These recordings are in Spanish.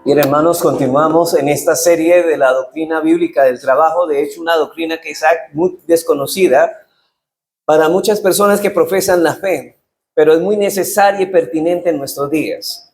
Bien, hermanos, continuamos en esta serie de la doctrina bíblica del trabajo. De hecho, una doctrina que es muy desconocida para muchas personas que profesan la fe, pero es muy necesaria y pertinente en nuestros días.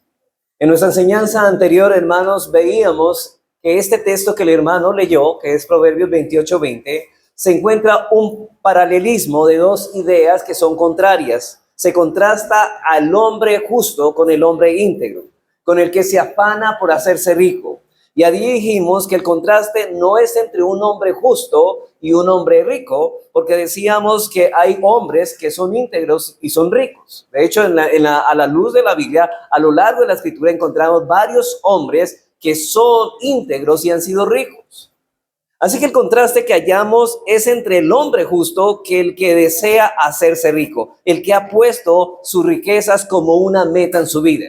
En nuestra enseñanza anterior, hermanos, veíamos que este texto que el hermano leyó, que es Proverbios 28:20, se encuentra un paralelismo de dos ideas que son contrarias. Se contrasta al hombre justo con el hombre íntegro, con el que se afana por hacerse rico. Y allí dijimos que el contraste no es entre un hombre justo y un hombre rico, porque decíamos que hay hombres que son íntegros y son ricos. De hecho, a la luz de la Biblia, a lo largo de la Escritura encontramos varios hombres que son íntegros y han sido ricos. Así que el contraste que hallamos es entre el hombre justo que el que desea hacerse rico, el que ha puesto sus riquezas como una meta en su vida.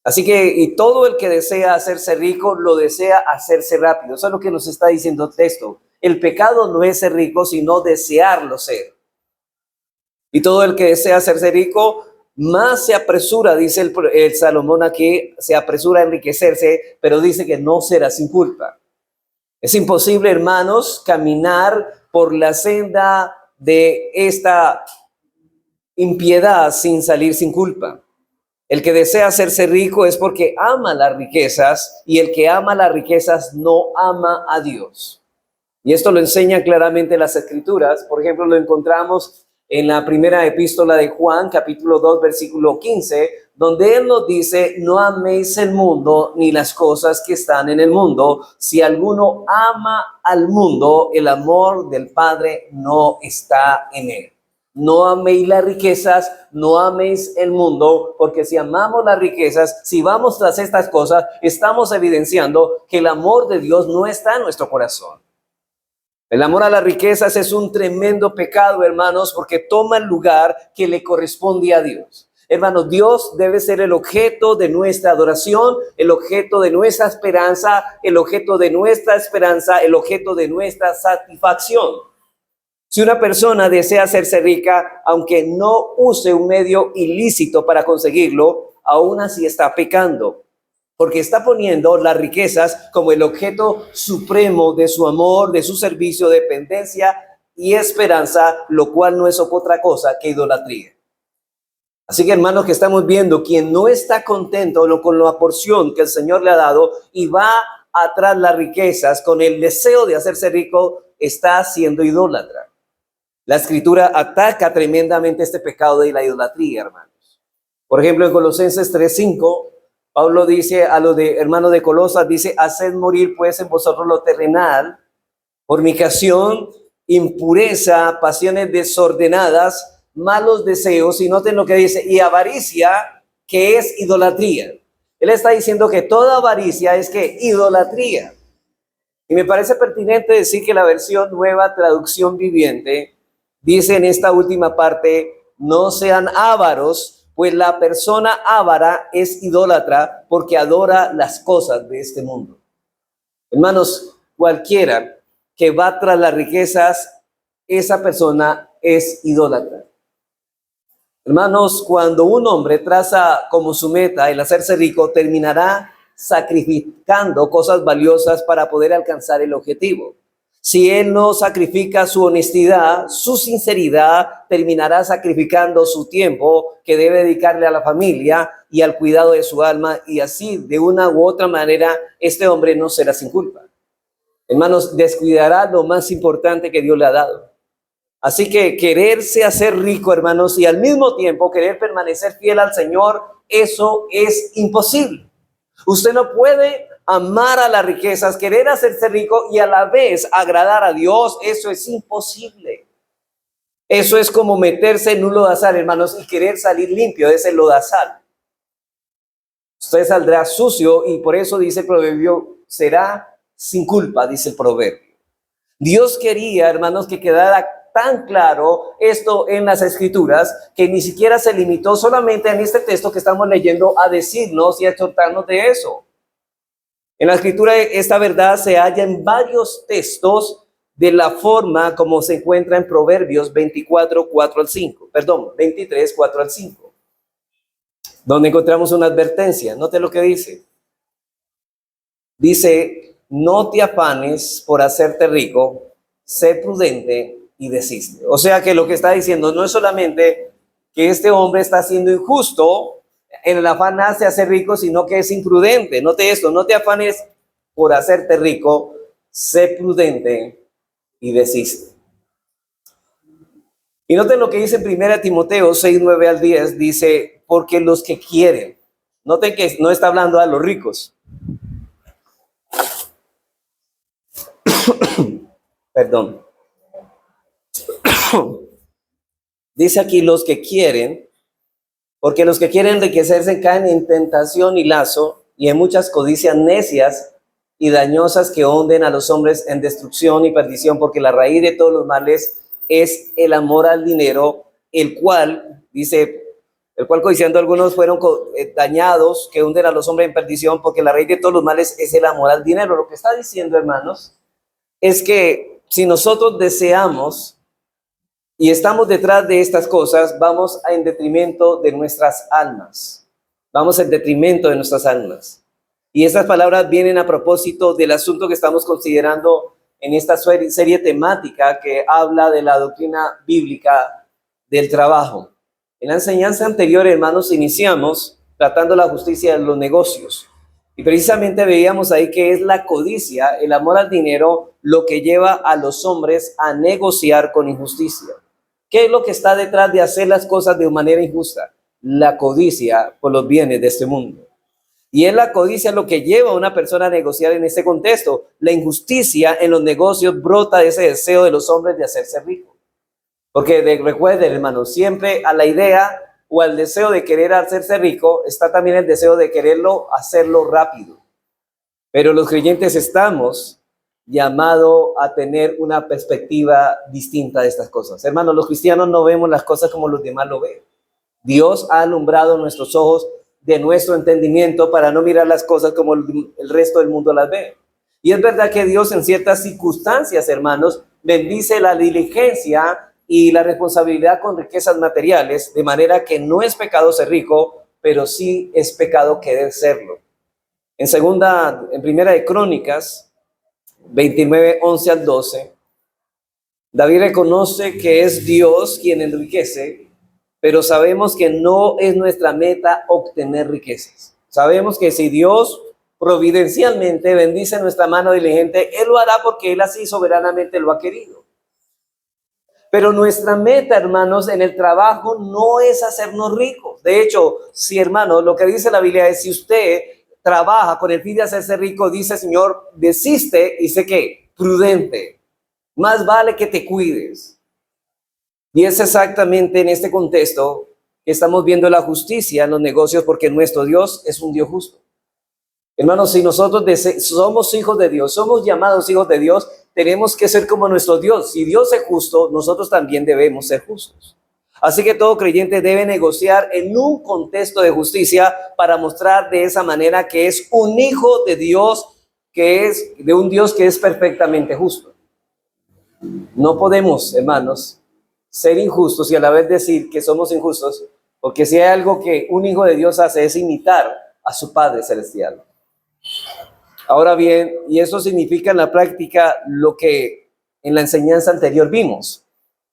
Así que, y todo el que desea hacerse rico, lo desea hacerse rápido. Eso es lo que nos está diciendo el texto. El pecado no es ser rico, sino desearlo ser. Y todo el que desea hacerse rico, más se apresura, dice el Salomón aquí, se apresura a enriquecerse, pero dice que no será sin culpa. Es imposible, hermanos, caminar por la senda de esta impiedad sin salir sin culpa. El que desea hacerse rico es porque ama las riquezas, y el que ama las riquezas no ama a Dios. Y esto lo enseñan claramente las Escrituras. Por ejemplo, lo encontramos en la primera epístola de Juan, capítulo 2, versículo 15, donde él nos dice: no améis el mundo ni las cosas que están en el mundo. Si alguno ama al mundo, el amor del Padre no está en él. No améis las riquezas, no améis el mundo, porque si amamos las riquezas, si vamos tras estas cosas, estamos evidenciando que el amor de Dios no está en nuestro corazón. El amor a las riquezas es un tremendo pecado, hermanos, porque toma el lugar que le corresponde a Dios. Hermanos, Dios debe ser el objeto de nuestra adoración, el objeto de nuestra esperanza, el objeto de nuestra esperanza, el objeto de nuestra satisfacción. Si una persona desea hacerse rica, aunque no use un medio ilícito para conseguirlo, aún así está pecando, porque está poniendo las riquezas como el objeto supremo de su amor, de su servicio, dependencia y esperanza, lo cual no es otra cosa que idolatría. Así que, hermanos, que estamos viendo, quien no está contento con la porción que el Señor le ha dado y va atrás las riquezas con el deseo de hacerse rico, está siendo idólatra. La Escritura ataca tremendamente este pecado de la idolatría, hermanos. Por ejemplo, en Colosenses 3:5, Pablo dice a los hermanos de Colosas, dice: haced morir pues en vosotros lo terrenal, fornicación, impureza, pasiones desordenadas, malos deseos, y noten lo que dice, y avaricia, que es idolatría. Él está diciendo que toda avaricia es que idolatría. Y me parece pertinente decir que la versión Nueva Traducción Viviente dice en esta última parte: no sean ávaros, pues la persona ávara es idólatra porque adora las cosas de este mundo. Hermanos, cualquiera que va tras las riquezas, esa persona es idólatra. Hermanos, cuando un hombre traza como su meta el hacerse rico, terminará sacrificando cosas valiosas para poder alcanzar el objetivo. Si él no sacrifica su honestidad, su sinceridad, terminará sacrificando su tiempo que debe dedicarle a la familia y al cuidado de su alma, y así, de una u otra manera, este hombre no será sin culpa. Hermanos, descuidará lo más importante que Dios le ha dado. Así que quererse hacer rico, hermanos, y al mismo tiempo querer permanecer fiel al Señor, eso es imposible. Usted no puede amar a las riquezas, querer hacerse rico y a la vez agradar a Dios. Eso es imposible. Eso es como meterse en un lodazal, hermanos, y querer salir limpio de ese lodazal. Usted saldrá sucio, y por eso dice el proverbio, será sin culpa, dice el proverbio. Dios quería, hermanos, que quedara tan claro esto en las Escrituras, que ni siquiera se limitó solamente en este texto que estamos leyendo a decirnos y a exhortarnos de eso. En la Escritura esta verdad se halla en varios textos de la forma como se encuentra en Proverbios 23, 4 al 5, donde encontramos una advertencia. Note lo que dice: Dice, no te afanes por hacerte rico, sé prudente y desiste. O sea que lo que está diciendo no es solamente que este hombre está siendo injusto en el afán de hacer rico, sino que es imprudente. Note esto, no te afanes por hacerte rico, sé prudente y desiste. Y noten lo que dice en 1 Timoteo 6, 9 al 10, dice, porque los que quieren, noten que no está hablando a los ricos, perdón, dice aquí los que quieren, porque los que quieren enriquecerse caen en tentación y lazo y en muchas codicias necias y dañosas que hunden a los hombres en destrucción y perdición, porque la raíz de todos los males es el amor al dinero, el cual, dice, el cual codiciando algunos fueron dañados, que hunden a los hombres en perdición, porque la raíz de todos los males es el amor al dinero. Lo que está diciendo, hermanos, es que si nosotros deseamos y estamos detrás de estas cosas, vamos en detrimento de nuestras almas. Vamos en detrimento de nuestras almas. Y estas palabras vienen a propósito del asunto que estamos considerando en esta serie temática que habla de la doctrina bíblica del trabajo. En la enseñanza anterior, hermanos, iniciamos tratando la justicia en los negocios. Y precisamente veíamos ahí que es la codicia, el amor al dinero, lo que lleva a los hombres a negociar con injusticia. ¿Qué es lo que está detrás de hacer las cosas de manera injusta? La codicia por los bienes de este mundo. Y es la codicia lo que lleva a una persona a negociar en este contexto. La injusticia en los negocios brota de ese deseo de los hombres de hacerse ricos. Porque recuerden, hermanos, siempre a la idea o al deseo de querer hacerse rico está también el deseo de quererlo hacerlo rápido. Pero los creyentes estamos llamados a tener una perspectiva distinta de estas cosas. Hermanos, los cristianos no vemos las cosas como los demás lo ven. Dios ha alumbrado nuestros ojos de nuestro entendimiento para no mirar las cosas como el resto del mundo las ve. Y es verdad que Dios en ciertas circunstancias, hermanos, bendice la diligencia y la responsabilidad con riquezas materiales, de manera que no es pecado ser rico, pero sí es pecado querer serlo. En primera de Crónicas 29, 11 al 12, David reconoce que es Dios quien enriquece, pero sabemos que no es nuestra meta obtener riquezas. Sabemos que si Dios providencialmente bendice nuestra mano diligente, Él lo hará porque Él así soberanamente lo ha querido. Pero nuestra meta, hermanos, en el trabajo no es hacernos ricos. De hecho, si, hermanos, lo que dice la Biblia es, si usted trabaja con el fin de hacerse rico, dice, Señor, desiste y sé que prudente. Más vale que te cuides. Y es exactamente en este contexto que estamos viendo la justicia en los negocios, porque nuestro Dios es un Dios justo. Hermanos, si nosotros somos hijos de Dios, somos llamados hijos de Dios, tenemos que ser como nuestro Dios. Si Dios es justo, nosotros también debemos ser justos. Así que todo creyente debe negociar en un contexto de justicia para mostrar de esa manera que es un hijo de Dios, que es de un Dios que es perfectamente justo. No podemos, hermanos, ser injustos y a la vez decir que somos injustos, porque si hay algo que un hijo de Dios hace es imitar a su Padre Celestial. Ahora bien, y eso significa en la práctica lo que en la enseñanza anterior vimos.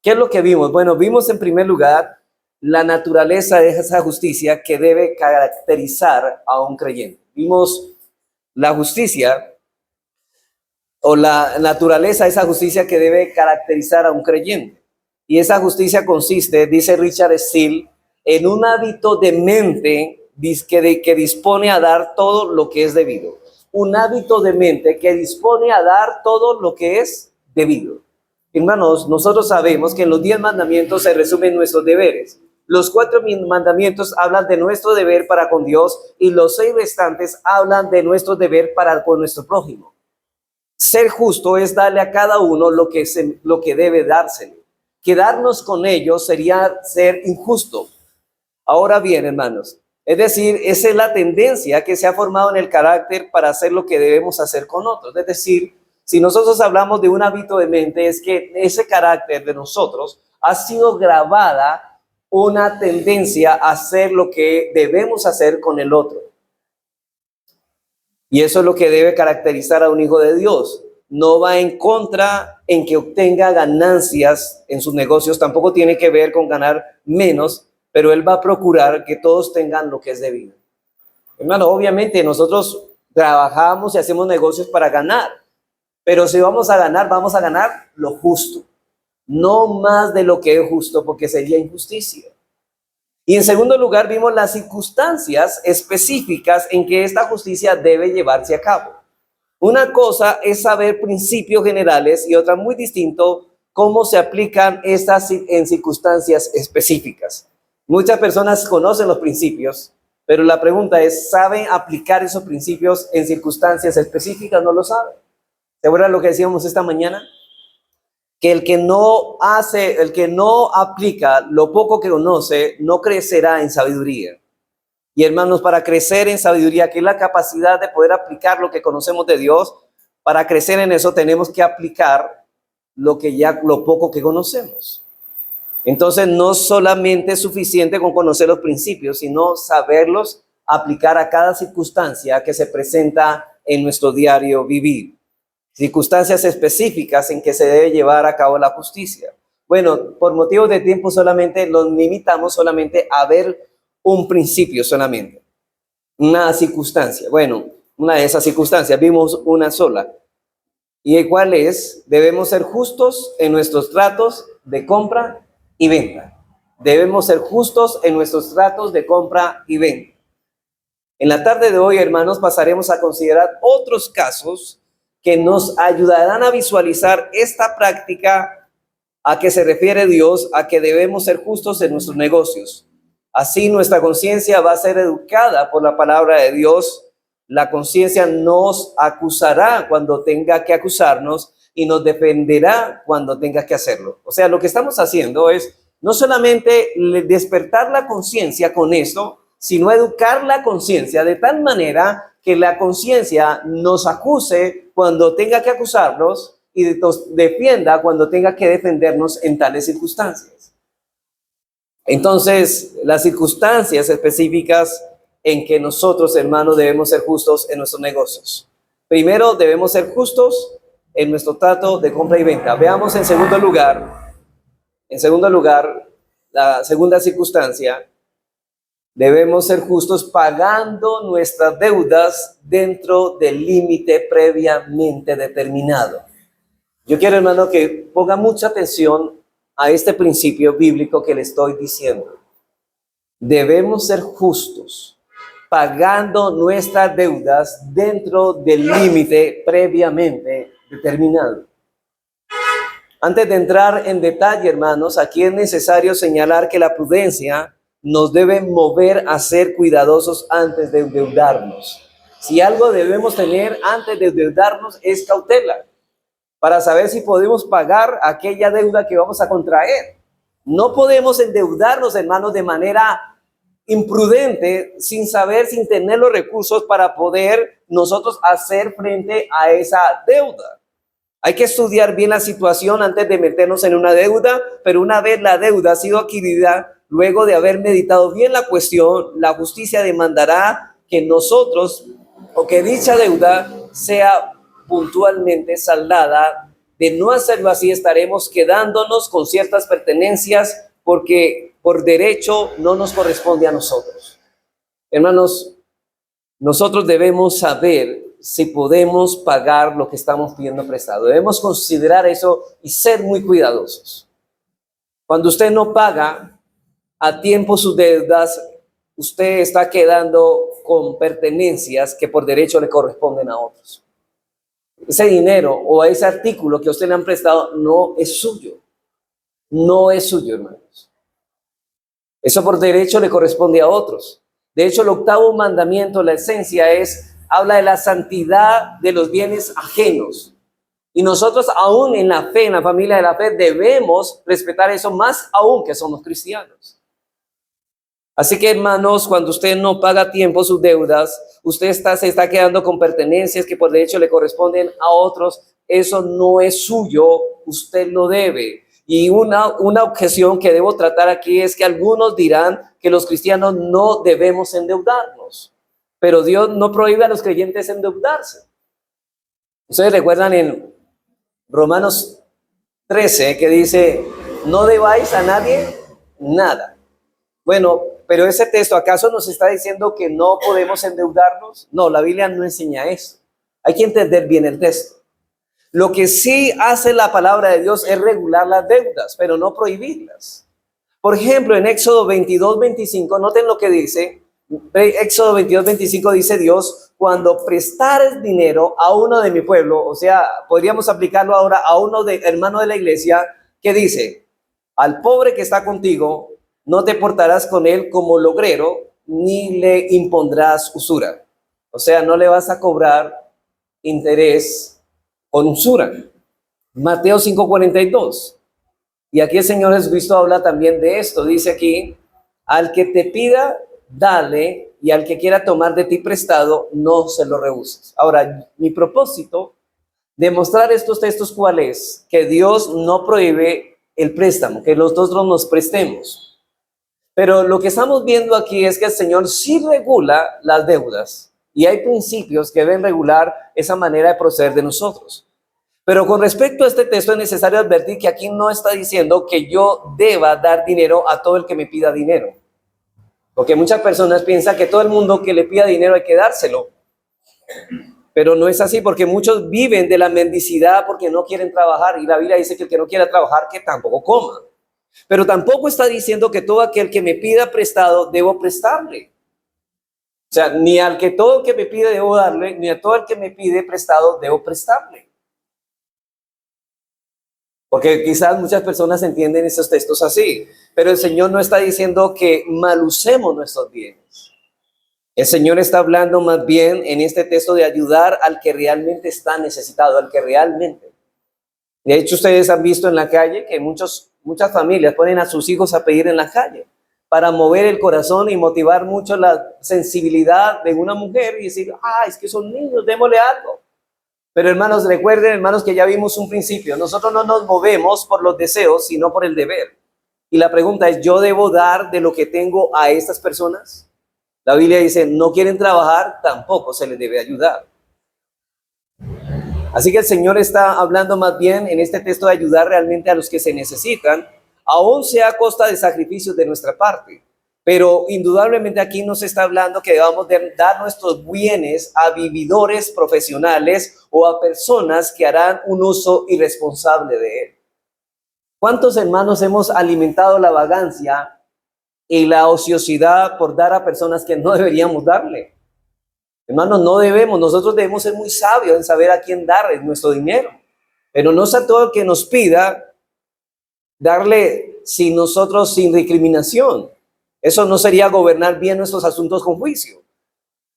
¿Qué es lo que vimos? Bueno, vimos en primer lugar la naturaleza de esa justicia que debe caracterizar a un creyente. Vimos la justicia o la naturaleza de esa justicia que debe caracterizar a un creyente. Y esa justicia consiste, dice Richard Steele, en un hábito de mente que dispone a dar todo lo que es debido. Un hábito de mente que dispone a dar todo lo que es debido. Hermanos, nosotros sabemos que en los 10 mandamientos se resumen nuestros deberes. Los 4 mandamientos hablan de nuestro deber para con Dios y los 6 restantes hablan de nuestro deber para con nuestro prójimo. Ser justo es darle a cada uno lo que debe dársele. Quedarnos con ellos sería ser injusto. Ahora bien, hermanos, es decir, esa es la tendencia que se ha formado en el carácter para hacer lo que debemos hacer con otros. Es decir, si nosotros hablamos de un hábito de mente, es que ese carácter de nosotros ha sido grabada una tendencia a hacer lo que debemos hacer con el otro. Y eso es lo que debe caracterizar a un hijo de Dios. No va en contra en que obtenga ganancias en sus negocios, tampoco tiene que ver con ganar menos, pero él va a procurar que todos tengan lo que es debido. Hermano, obviamente nosotros trabajamos y hacemos negocios para ganar, pero si vamos a ganar lo justo, no más de lo que es justo, porque sería injusticia. Y en segundo lugar, vimos las circunstancias específicas en que esta justicia debe llevarse a cabo. Una cosa es saber principios generales y otra muy distinto, cómo se aplican estas en circunstancias específicas. Muchas personas conocen los principios, pero la pregunta es, ¿saben aplicar esos principios en circunstancias específicas? No lo saben. ¿Se acuerdan lo que decíamos esta mañana? Que el que no aplica lo poco que conoce, no crecerá en sabiduría. Y hermanos, para crecer en sabiduría, que es la capacidad de poder aplicar lo que conocemos de Dios, para crecer en eso tenemos que aplicar lo poco que conocemos. Entonces, no solamente es suficiente con conocer los principios, sino saberlos aplicar a cada circunstancia que se presenta en nuestro diario vivir. Circunstancias específicas en que se debe llevar a cabo la justicia. Bueno, por motivos de tiempo solamente nos limitamos solamente a ver un principio solamente, una circunstancia. Bueno, una de esas circunstancias, vimos una sola. ¿Y cuál es? Debemos ser justos en nuestros tratos de compra y venta. Debemos ser justos en nuestros tratos de compra y venta. En la tarde de hoy, hermanos, pasaremos a considerar otros casos que nos ayudarán a visualizar esta práctica a que se refiere Dios, a que debemos ser justos en nuestros negocios. Así nuestra conciencia va a ser educada por la palabra de Dios. La conciencia nos acusará cuando tenga que acusarnos y nos defenderá cuando tenga que hacerlo. O sea, lo que estamos haciendo es no solamente despertar la conciencia con esto, sino educar la conciencia de tal manera que la conciencia nos acuse cuando tenga que acusarnos y nos defienda cuando tenga que defendernos en tales circunstancias. Entonces, las circunstancias específicas en que nosotros, hermanos, debemos ser justos en nuestros negocios. Primero, debemos ser justos en nuestro trato de compra y venta. Veamos en segundo lugar, la segunda circunstancia, debemos ser justos pagando nuestras deudas dentro del límite previamente determinado. Yo quiero, hermano, que ponga mucha atención a este principio bíblico que le estoy diciendo. Debemos ser justos pagando nuestras deudas dentro del límite previamente determinado. Antes de entrar en detalle, hermanos, aquí es necesario señalar que la prudencia nos debe mover a ser cuidadosos antes de endeudarnos. Si algo debemos tener antes de endeudarnos es cautela, para saber si podemos pagar aquella deuda que vamos a contraer. No podemos endeudarnos, hermanos, de manera imprudente, sin tener los recursos para poder nosotros hacer frente a esa deuda. Hay que estudiar bien la situación antes de meternos en una deuda, pero una vez la deuda ha sido adquirida, luego de haber meditado bien la cuestión, la justicia demandará que nosotros, o que dicha deuda sea puntualmente saldada. De no hacerlo así, estaremos quedándonos con ciertas pertenencias porque por derecho no nos corresponde a nosotros. Hermanos, nosotros debemos saber si podemos pagar lo que estamos pidiendo prestado. Debemos considerar eso y ser muy cuidadosos. Cuando usted no paga a tiempo sus deudas, usted está quedando con pertenencias que por derecho le corresponden a otros. Ese dinero o ese artículo que a usted le han prestado no es suyo. No es suyo, hermanos. Eso por derecho le corresponde a otros. De hecho, el octavo mandamiento, la esencia habla de la santidad de los bienes ajenos. Y nosotros aún en la fe, en la familia de la fe, debemos respetar eso más aún que somos cristianos. Así que, hermanos, cuando usted no paga a tiempo sus deudas, usted se está quedando con pertenencias que por derecho le corresponden a otros. Eso no es suyo, usted lo debe. Y una objeción que debo tratar aquí es que algunos dirán que los cristianos no debemos endeudarnos. pero Dios no prohíbe a los creyentes endeudarse. Ustedes recuerdan en Romanos 13 que dice, no debáis a nadie nada. Bueno, pero ese texto, ¿acaso nos está diciendo que no podemos endeudarnos? No, la Biblia no enseña eso. Hay que entender bien el texto. Lo que sí hace la palabra de Dios es regular las deudas, pero no prohibirlas. Por ejemplo, en Éxodo 22:25, noten lo que dice. Éxodo 22:25 dice Dios, cuando prestares dinero a uno de mi pueblo, o sea, podríamos aplicarlo ahora a uno de hermano de la iglesia, que dice, al pobre que está contigo, no te portarás con él como logrero, ni le impondrás usura. O sea, no le vas a cobrar interés con usura. Mateo 5:42. Y aquí el Señor Jesucristo habla también de esto. Dice aquí, al que te pida, dale, y al que quiera tomar de ti prestado, no se lo rehuses. Ahora, mi propósito de mostrar estos textos, ¿cuál es? Que Dios no prohíbe el préstamo, que nosotros nos prestemos. Pero lo que estamos viendo aquí es que el Señor sí regula las deudas y hay principios que deben regular esa manera de proceder de nosotros. Pero con respecto a este texto es necesario advertir que aquí no está diciendo que yo deba dar dinero a todo el que me pida dinero. Porque muchas personas piensan que todo el mundo que le pida dinero hay que dárselo. Pero no es así, porque muchos viven de la mendicidad porque no quieren trabajar. Y la Biblia dice que el que no quiera trabajar, que tampoco coma. Pero tampoco está diciendo que todo aquel que me pida prestado, debo prestarle. O sea, ni al que todo el que me pide debo darle, ni a todo el que me pide prestado, debo prestarle. Porque quizás muchas personas entienden esos textos así. Pero el Señor no está diciendo que mal usemos nuestros bienes. El Señor está hablando más bien en este texto de ayudar al que realmente está necesitado, al que realmente. De hecho, ustedes han visto en la calle que muchas familias ponen a sus hijos a pedir en la calle para mover el corazón y motivar mucho la sensibilidad de una mujer y decir, es que son niños, démosle algo. Pero hermanos, recuerden, hermanos, que ya vimos un principio. Nosotros no nos movemos por los deseos, sino por el deber. Y la pregunta es, ¿yo debo dar de lo que tengo a estas personas? La Biblia dice, no quieren trabajar, tampoco se les debe ayudar. Así que el Señor está hablando más bien en este texto de ayudar realmente a los que se necesitan, aún sea a costa de sacrificios de nuestra parte. Pero indudablemente aquí nos está hablando que debamos de dar nuestros bienes a vividores profesionales o a personas que harán un uso irresponsable de él. ¿Cuántos hermanos hemos alimentado la vagancia y la ociosidad por dar a personas que no deberíamos darle? Hermanos, nosotros debemos ser muy sabios en saber a quién darle nuestro dinero. Pero no es a todo el que nos pida darle sin recriminación. Eso no sería gobernar bien nuestros asuntos con juicio.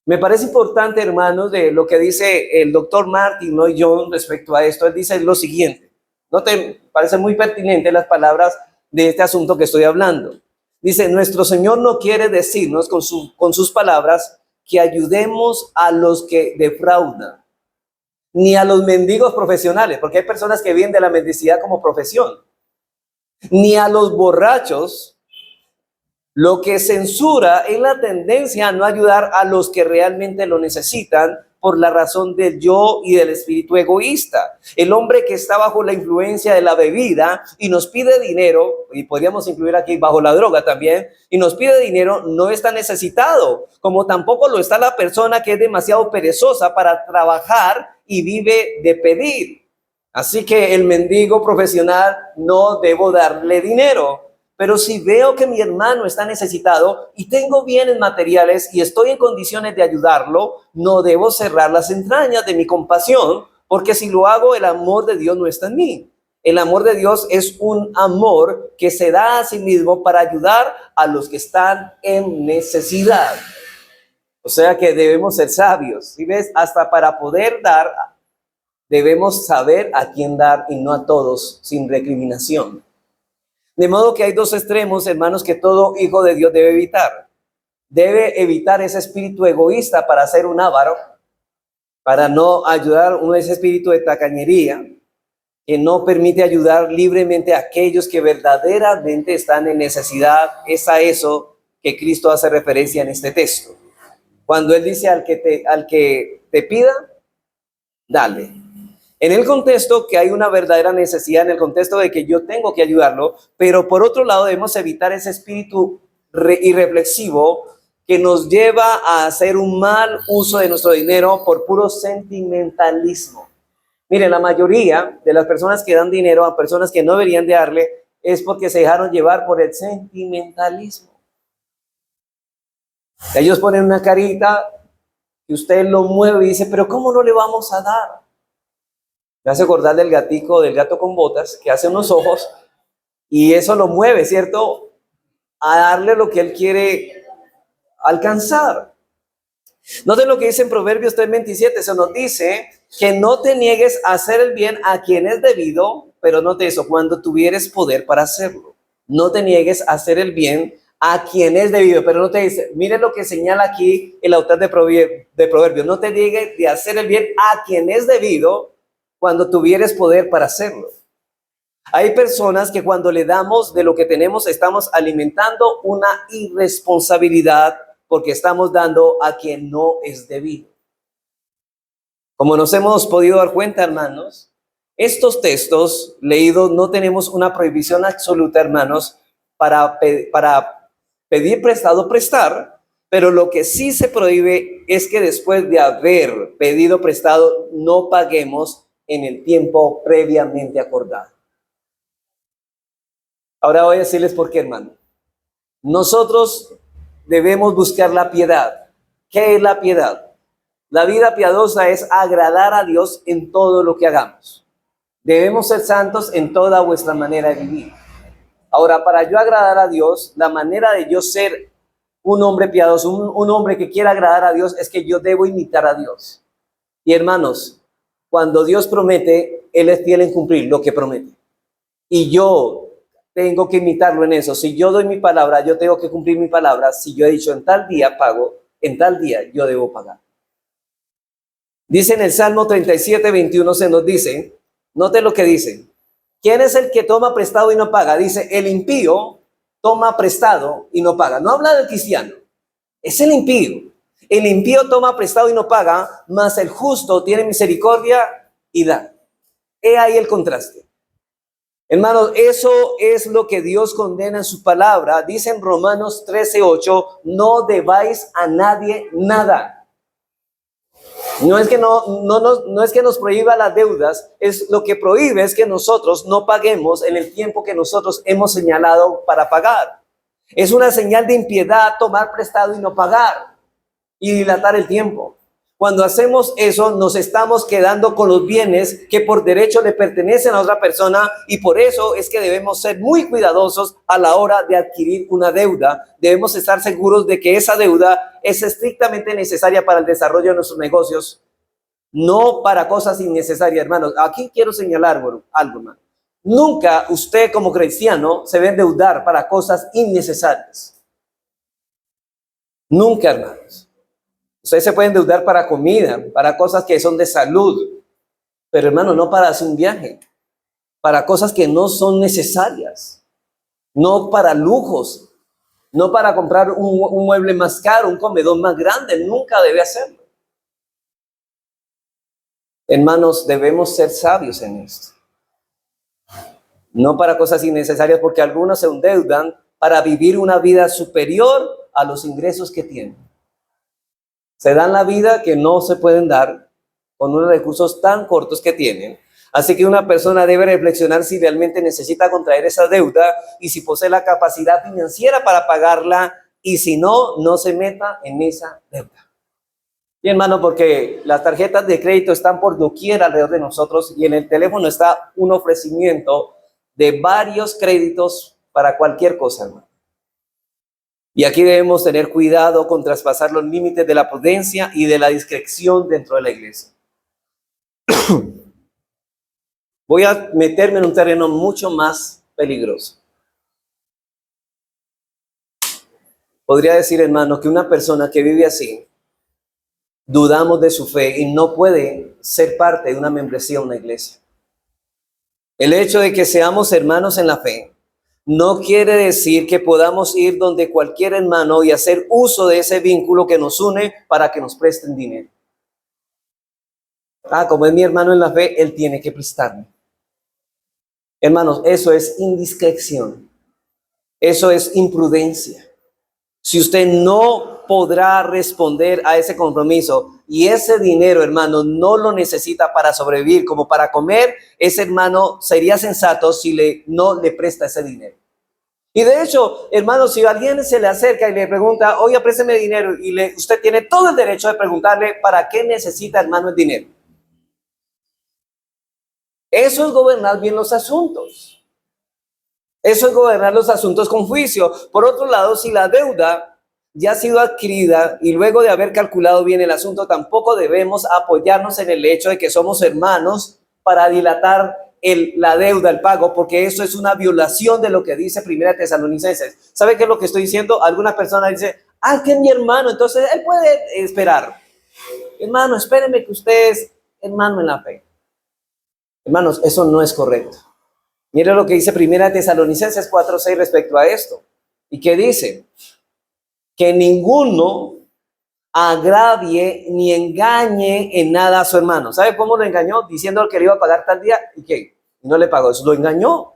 Me parece importante, hermanos, de lo que dice el doctor Martin Lloyd Jones respecto a esto. Él dice lo siguiente. ¿No te parece muy pertinente las palabras de este asunto que estoy hablando? Dice, nuestro Señor no quiere decirnos con sus palabras que ayudemos a los que defraudan, ni a los mendigos profesionales, porque hay personas que viven de la mendicidad como profesión, ni a los borrachos. Lo que censura es la tendencia a no ayudar a los que realmente lo necesitan por la razón del yo y del espíritu egoísta. El hombre que está bajo la influencia de la bebida y nos pide dinero, y podríamos incluir aquí bajo la droga también, y nos pide dinero, no está necesitado, como tampoco lo está la persona que es demasiado perezosa para trabajar y vive de pedir. Así que el mendigo profesional no debo darle dinero. Pero si veo que mi hermano está necesitado y tengo bienes materiales y estoy en condiciones de ayudarlo, no debo cerrar las entrañas de mi compasión, porque si lo hago, el amor de Dios no está en mí. El amor de Dios es un amor que se da a sí mismo para ayudar a los que están en necesidad. O sea que debemos ser sabios. ¿Sí ves? Hasta para poder dar, debemos saber a quién dar y no a todos sin recriminación. De modo que hay dos extremos, hermanos, que todo hijo de Dios debe evitar. Debe evitar ese espíritu egoísta para ser un avaro, para no ayudar ese espíritu de tacañería, que no permite ayudar libremente a aquellos que verdaderamente están en necesidad. Es a eso que Cristo hace referencia en este texto. Cuando Él dice al que te pida, dale. En el contexto que hay una verdadera necesidad, en el contexto de que yo tengo que ayudarlo, pero por otro lado debemos evitar ese espíritu irreflexivo que nos lleva a hacer un mal uso de nuestro dinero por puro sentimentalismo. Mire, la mayoría de las personas que dan dinero a personas que no deberían de darle es porque se dejaron llevar por el sentimentalismo. Ellos ponen una carita y usted lo mueve y dice, pero ¿cómo no le vamos a dar? Me hace acordar del gatico, del gato con botas, que hace unos ojos y eso lo mueve, ¿cierto? A darle lo que él quiere alcanzar. Noten lo que dice en Proverbios 3:27, se nos dice que no te niegues a hacer el bien a quien es debido, pero note eso, cuando tuvieres poder para hacerlo. No te niegues a hacer el bien a quien es debido, pero no te dice, miren lo que señala aquí el autor de Proverbios, no te niegues de hacer el bien a quien es debido cuando tuvieres poder para hacerlo. Hay personas que cuando le damos de lo que tenemos estamos alimentando una irresponsabilidad porque estamos dando a quien no es debido. Como nos hemos podido dar cuenta, hermanos, estos textos leídos no tenemos una prohibición absoluta, hermanos, para pedir prestado, prestar, pero lo que sí se prohíbe es que después de haber pedido prestado no paguemos en el tiempo previamente acordado. Ahora voy a decirles por qué, hermano. Nosotros debemos buscar la piedad. ¿Qué es la piedad? La vida piadosa es agradar a Dios en todo lo que hagamos. Debemos ser santos en toda vuestra manera de vivir. Ahora, para yo agradar a Dios, la manera de yo ser un hombre piadoso, un hombre que quiera agradar a Dios, es que yo debo imitar a Dios. Y hermanos, cuando Dios promete, Él es fiel en cumplir lo que promete. Y yo tengo que imitarlo en eso. Si yo doy mi palabra, yo tengo que cumplir mi palabra. Si yo he dicho en tal día pago, en tal día yo debo pagar. Dice en el Salmo 37:21 se nos dice, note lo que dice. ¿Quién es el que toma prestado y no paga? Dice, el impío toma prestado y no paga. No habla del cristiano, es el impío. El impío toma prestado y no paga, mas el justo tiene misericordia y da. He ahí el contraste. Hermanos, eso es lo que Dios condena en su palabra. Dice en Romanos 13:8, no debáis a nadie nada. No es que no es que nos prohíba las deudas, es lo que prohíbe es que nosotros no paguemos en el tiempo que nosotros hemos señalado para pagar. Es una señal de impiedad tomar prestado y no pagar y dilatar el tiempo. Cuando hacemos eso, nos estamos quedando con los bienes que por derecho le pertenecen a otra persona y por eso es que debemos ser muy cuidadosos a la hora de adquirir una deuda. Debemos estar seguros de que esa deuda es estrictamente necesaria para el desarrollo de nuestros negocios, no para cosas innecesarias, hermanos. Aquí quiero señalar algo, hermano. Nunca usted como cristiano se debe endeudar para cosas innecesarias. Nunca, hermanos. Ustedes se pueden endeudar para comida, para cosas que son de salud, pero hermano, no para hacer un viaje, para cosas que no son necesarias, no para lujos, no para comprar un mueble más caro, un comedor más grande, nunca debe hacerlo. Hermanos, debemos ser sabios en esto. No para cosas innecesarias, porque algunos se endeudan para vivir una vida superior a los ingresos que tienen. Se dan la vida que no se pueden dar con unos recursos tan cortos que tienen. Así que una persona debe reflexionar si realmente necesita contraer esa deuda y si posee la capacidad financiera para pagarla y si no, no se meta en esa deuda. Y hermano, porque las tarjetas de crédito están por doquier alrededor de nosotros y en el teléfono está un ofrecimiento de varios créditos para cualquier cosa, hermano. Y aquí debemos tener cuidado con traspasar los límites de la prudencia y de la discreción dentro de la iglesia. Voy a meterme en un terreno mucho más peligroso. Podría decir, hermano, que una persona que vive así, dudamos de su fe y no puede ser parte de una membresía o una iglesia. El hecho de que seamos hermanos en la fe no quiere decir que podamos ir donde cualquier hermano y hacer uso de ese vínculo que nos une para que nos presten dinero. Como es mi hermano en la fe, él tiene que prestarme. Hermanos, eso es indiscreción. Eso es imprudencia. Si usted no podrá responder a ese compromiso y ese dinero, hermano, no lo necesita para sobrevivir, como para comer, ese hermano sería sensato si no le presta ese dinero. Y de hecho, hermano, si alguien se le acerca y le pregunta, oye, présteme dinero, y usted tiene todo el derecho de preguntarle, ¿para qué necesita, hermano, el dinero? Eso es gobernar bien los asuntos. Eso es gobernar los asuntos con juicio. Por otro lado, si la deuda ya ha sido adquirida y luego de haber calculado bien el asunto, tampoco debemos apoyarnos en el hecho de que somos hermanos para dilatar la deuda, el pago, porque eso es una violación de lo que dice Primera Tesalonicenses. ¿Sabe qué es lo que estoy diciendo? Algunas personas dicen, que es mi hermano, entonces él puede esperar. Hermano, espéreme que usted es hermano en la fe. Hermanos, eso no es correcto. Mire lo que dice Primera Tesalonicenses 4:6 respecto a esto. ¿Y qué dice? Que ninguno agravie ni engañe en nada a su hermano. ¿Sabe cómo lo engañó? Diciendo que le iba a pagar tal día. ¿Y qué? No le pagó. Eso lo engañó.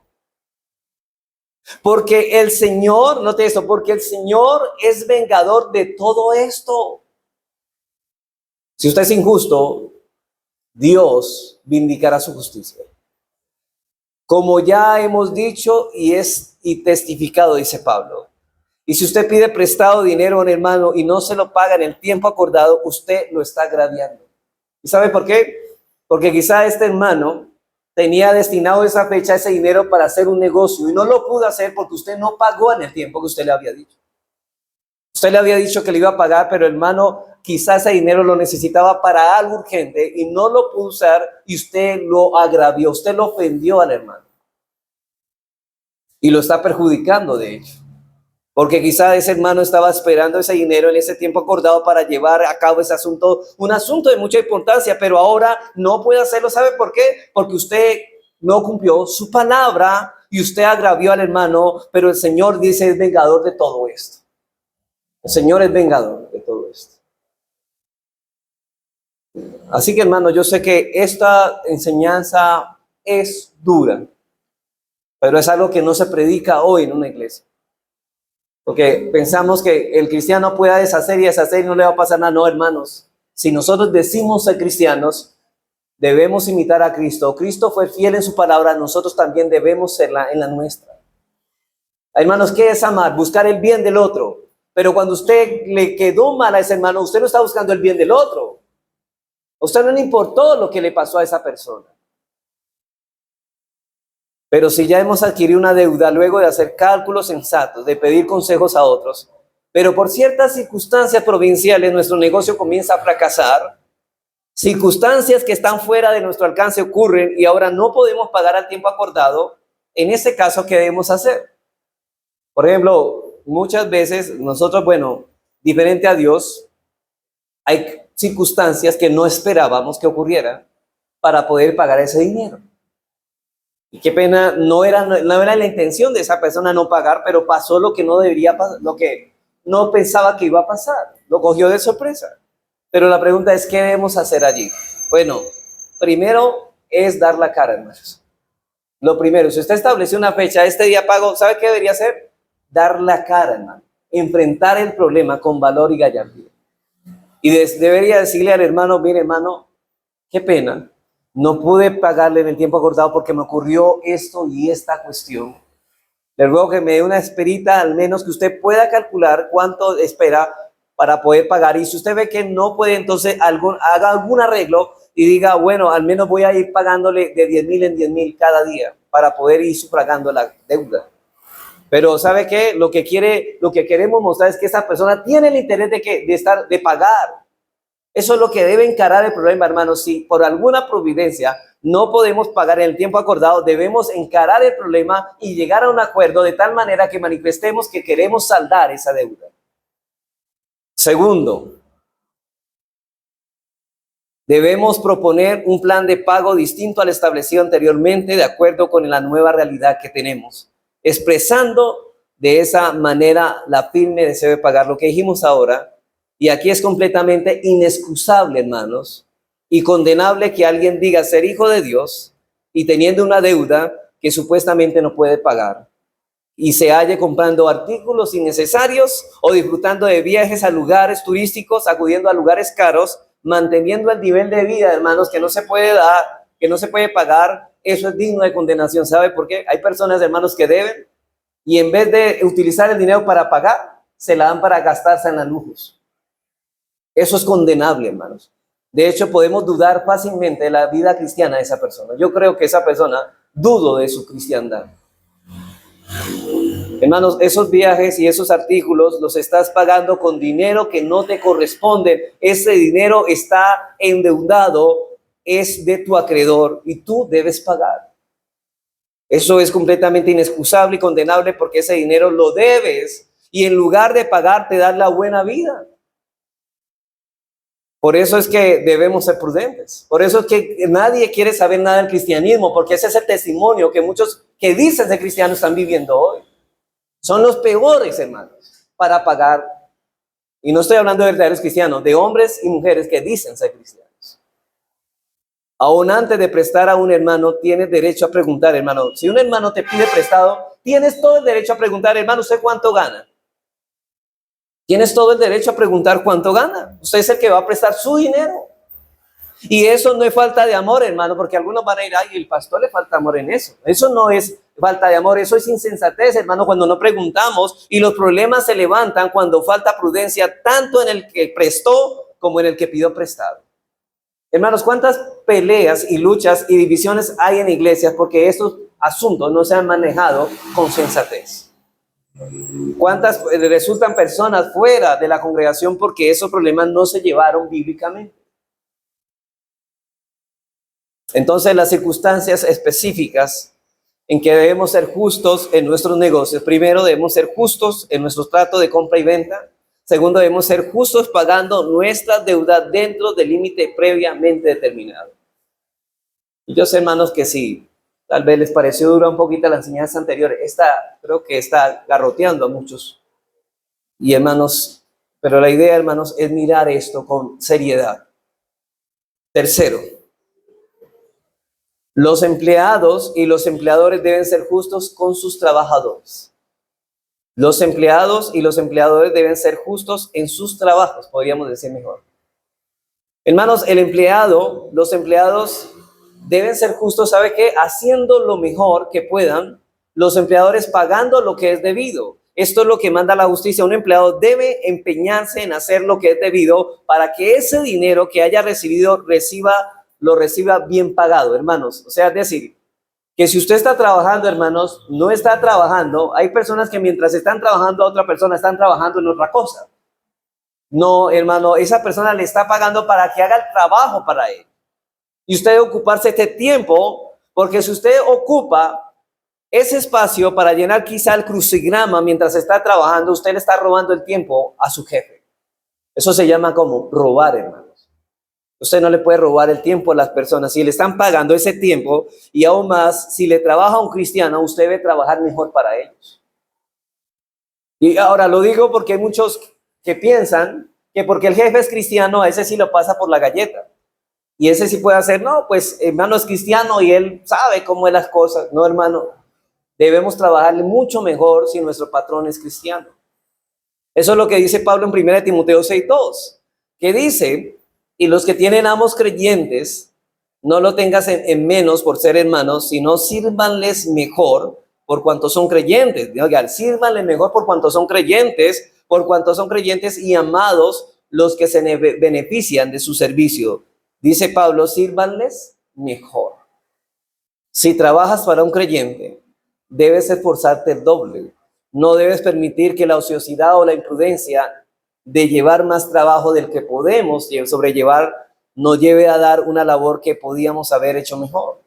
Porque el Señor, note esto, porque el Señor es vengador de todo esto. Si usted es injusto, Dios vindicará su justicia. Como ya hemos dicho y testificado, dice Pablo. Y si usted pide prestado dinero a un hermano y no se lo paga en el tiempo acordado, usted lo está agraviando. ¿Y sabe por qué? Porque quizá este hermano tenía destinado esa fecha, ese dinero para hacer un negocio y no lo pudo hacer porque usted no pagó en el tiempo que usted le había dicho. Usted le había dicho que le iba a pagar, pero el hermano quizá ese dinero lo necesitaba para algo urgente y no lo pudo usar y usted lo agravió, usted lo ofendió al hermano. Y lo está perjudicando, de hecho. Porque quizá ese hermano estaba esperando ese dinero en ese tiempo acordado para llevar a cabo ese asunto, un asunto de mucha importancia, pero ahora no puede hacerlo. ¿Sabe por qué? Porque usted no cumplió su palabra y usted agravió al hermano, pero el Señor dice es vengador de todo esto. El Señor es vengador de todo esto. Así que, hermano, yo sé que esta enseñanza es dura, pero es algo que no se predica hoy en una iglesia. Porque pensamos que el cristiano pueda deshacer y no le va a pasar nada. No, hermanos. Si nosotros decimos ser cristianos, debemos imitar a Cristo. Cristo fue fiel en su palabra, nosotros también debemos serla en la nuestra. Hermanos, ¿qué es amar? Buscar el bien del otro. Pero cuando usted le quedó mal a ese hermano, usted no está buscando el bien del otro. A usted no le importó lo que le pasó a esa persona. Pero si ya hemos adquirido una deuda luego de hacer cálculos sensatos, de pedir consejos a otros, pero por ciertas circunstancias provinciales nuestro negocio comienza a fracasar, circunstancias que están fuera de nuestro alcance ocurren y ahora no podemos pagar al tiempo acordado, en ese caso, ¿qué debemos hacer? Por ejemplo, muchas veces nosotros, diferente a Dios, hay circunstancias que no esperábamos que ocurrieran para poder pagar ese dinero. Y qué pena, no era la intención de esa persona no pagar, pero pasó lo que no debería pasar, lo que no pensaba que iba a pasar. Lo cogió de sorpresa. Pero la pregunta es, ¿qué debemos hacer allí? Bueno, primero es dar la cara, hermanos. Lo primero, si usted estableció una fecha, este día pago, ¿sabe qué debería hacer? Dar la cara, hermano. Enfrentar el problema con valor y gallardía. Y debería decirle al hermano, mire, hermano, qué pena. No pude pagarle en el tiempo acordado porque me ocurrió esto y esta cuestión. Le ruego que me dé una esperita, al menos que usted pueda calcular cuánto espera para poder pagar. Y si usted ve que no puede, entonces haga algún arreglo y diga, bueno, al menos voy a ir pagándole de 10,000 en 10,000 cada día para poder ir sufragando la deuda. Pero ¿sabe qué? Lo que queremos mostrar es que esa persona tiene el interés de pagar. Eso es lo que debe encarar el problema, hermanos. Si por alguna providencia no podemos pagar en el tiempo acordado, debemos encarar el problema y llegar a un acuerdo de tal manera que manifestemos que queremos saldar esa deuda. Segundo, debemos proponer un plan de pago distinto al establecido anteriormente, de acuerdo con la nueva realidad que tenemos. expresando de esa manera la firme deseo de pagar lo que dijimos ahora. Y aquí es completamente inexcusable, hermanos, y condenable que alguien diga ser hijo de Dios y teniendo una deuda que supuestamente no puede pagar y se halle comprando artículos innecesarios o disfrutando de viajes a lugares turísticos, acudiendo a lugares caros, manteniendo el nivel de vida, hermanos, que no se puede dar, que no se puede pagar. Eso es digno de condenación. ¿Sabe por qué? Hay personas, hermanos, que deben y en vez de utilizar el dinero para pagar, se la dan para gastarse en los lujos. Eso es condenable, hermanos. De hecho, podemos dudar fácilmente de la vida cristiana de esa persona. Yo creo que esa persona dudo de su cristiandad. Hermanos, esos viajes y esos artículos los estás pagando con dinero que no te corresponde. Ese dinero está endeudado, es de tu acreedor y tú debes pagar. Eso es completamente inexcusable y condenable porque ese dinero lo debes y en lugar de pagar te das la buena vida. Por eso es que debemos ser prudentes. Por eso es que nadie quiere saber nada del cristianismo, porque ese es el testimonio que muchos que dicen ser cristianos están viviendo hoy. Son los peores, hermanos, para pagar. Y no estoy hablando de verdaderos cristianos, de hombres y mujeres que dicen ser cristianos. Aún antes de prestar a un hermano, tienes derecho a preguntar, hermano. Si un hermano te pide prestado, tienes todo el derecho a preguntar, hermano, ¿usted cuánto gana? Tienes todo el derecho a preguntar cuánto gana. Usted es el que va a prestar su dinero. Y eso no es falta de amor, hermano, porque algunos van a ir, ay, el pastor le falta amor en eso. Eso no es falta de amor, eso es insensatez, hermano, cuando no preguntamos y los problemas se levantan cuando falta prudencia, tanto en el que prestó como en el que pidió prestado. Hermanos, ¿cuántas peleas y luchas y divisiones hay en iglesias porque estos asuntos no se han manejado con sensatez? ¿Cuántas resultan personas fuera de la congregación porque esos problemas no se llevaron bíblicamente? Entonces, las circunstancias específicas en que debemos ser justos en nuestros negocios. Primero, debemos ser justos en nuestro trato de compra y venta. Segundo, debemos ser justos pagando nuestras deudas dentro del límite previamente determinado. Y yo sé, hermanos, que sí. Tal vez les pareció dura un poquito la enseñanza anterior. Creo que está garroteando a muchos. Y hermanos, pero la idea, hermanos, es mirar esto con seriedad. Tercero, los empleados y los empleadores deben ser justos con sus trabajadores. Los empleados y los empleadores deben ser justos en sus trabajos, podríamos decir mejor. Hermanos, los empleados deben ser justos, ¿sabe qué? Haciendo lo mejor que puedan, los empleadores pagando lo que es debido. Esto es lo que manda la justicia. Un empleado debe empeñarse en hacer lo que es debido para que ese dinero que haya recibido lo reciba bien pagado, hermanos. O sea, es decir, que si usted está trabajando, hermanos, no está trabajando. Hay personas que mientras están trabajando a otra persona, están trabajando en otra cosa. No, hermano, esa persona le está pagando para que haga el trabajo para él. Y usted debe ocuparse este tiempo, porque si usted ocupa ese espacio para llenar quizá el crucigrama mientras está trabajando, usted le está robando el tiempo a su jefe. Eso se llama como robar, hermanos. Usted no le puede robar el tiempo a las personas. Si le están pagando ese tiempo y aún más, si le trabaja a un cristiano, usted debe trabajar mejor para ellos. Y ahora lo digo porque hay muchos que piensan que porque el jefe es cristiano, a ese sí lo pasa por la galleta. Y ese sí puede hacer, no, pues hermano es cristiano y él sabe cómo es las cosas. No, hermano, debemos trabajarle mucho mejor si nuestro patrón es cristiano. Eso es lo que dice Pablo en 1 Timoteo 6:2, que dice, y los que tienen amos creyentes, no lo tengas en menos por ser hermanos, sino sírvanles mejor por cuanto son creyentes. Oigan, sírvanles mejor por cuanto son creyentes y amados los que se benefician de su servicio. Dice Pablo, sírvanles mejor. Si trabajas para un creyente, debes esforzarte el doble. No debes permitir que la ociosidad o la imprudencia de llevar más trabajo del que podemos sobrellevar nos lleve a dar una labor que podíamos haber hecho mejor.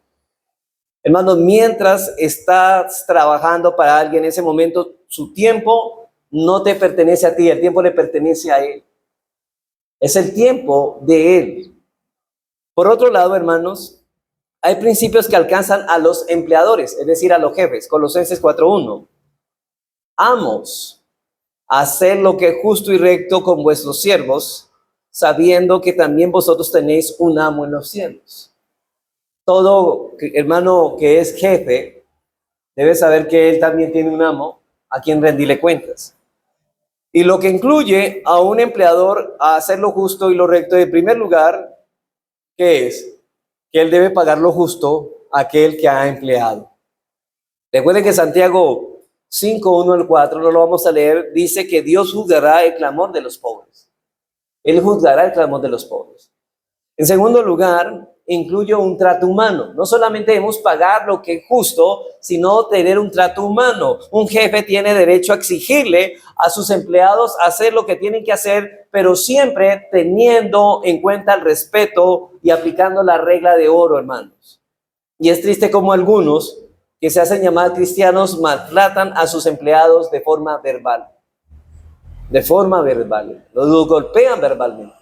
Hermanos, mientras estás trabajando para alguien en ese momento, su tiempo no te pertenece a ti, el tiempo le pertenece a él. Es el tiempo de él. Por otro lado, hermanos, hay principios que alcanzan a los empleadores, es decir, a los jefes. Colosenses 4:1. amos hacer lo que es justo y recto con vuestros siervos, sabiendo que también vosotros tenéis un amo en los cielos. Todo hermano que es jefe debe saber que él también tiene un amo a quien rendirle cuentas. Y lo que incluye a un empleador a hacer lo justo y lo recto, en primer lugar, ¿qué es? Que él debe pagar lo justo a aquel que ha empleado. Recuerden que Santiago 5, 1 al 4, no lo vamos a leer, dice que Dios juzgará el clamor de los pobres. Él juzgará el clamor de los pobres. En segundo lugar, incluye un trato humano. No solamente debemos pagar lo que es justo, sino tener un trato humano. Un jefe tiene derecho a exigirle a sus empleados hacer lo que tienen que hacer, pero siempre teniendo en cuenta el respeto y aplicando la regla de oro, hermanos. Y es triste como algunos que se hacen llamar cristianos maltratan a sus empleados de forma verbal. De forma verbal. Los golpean verbalmente.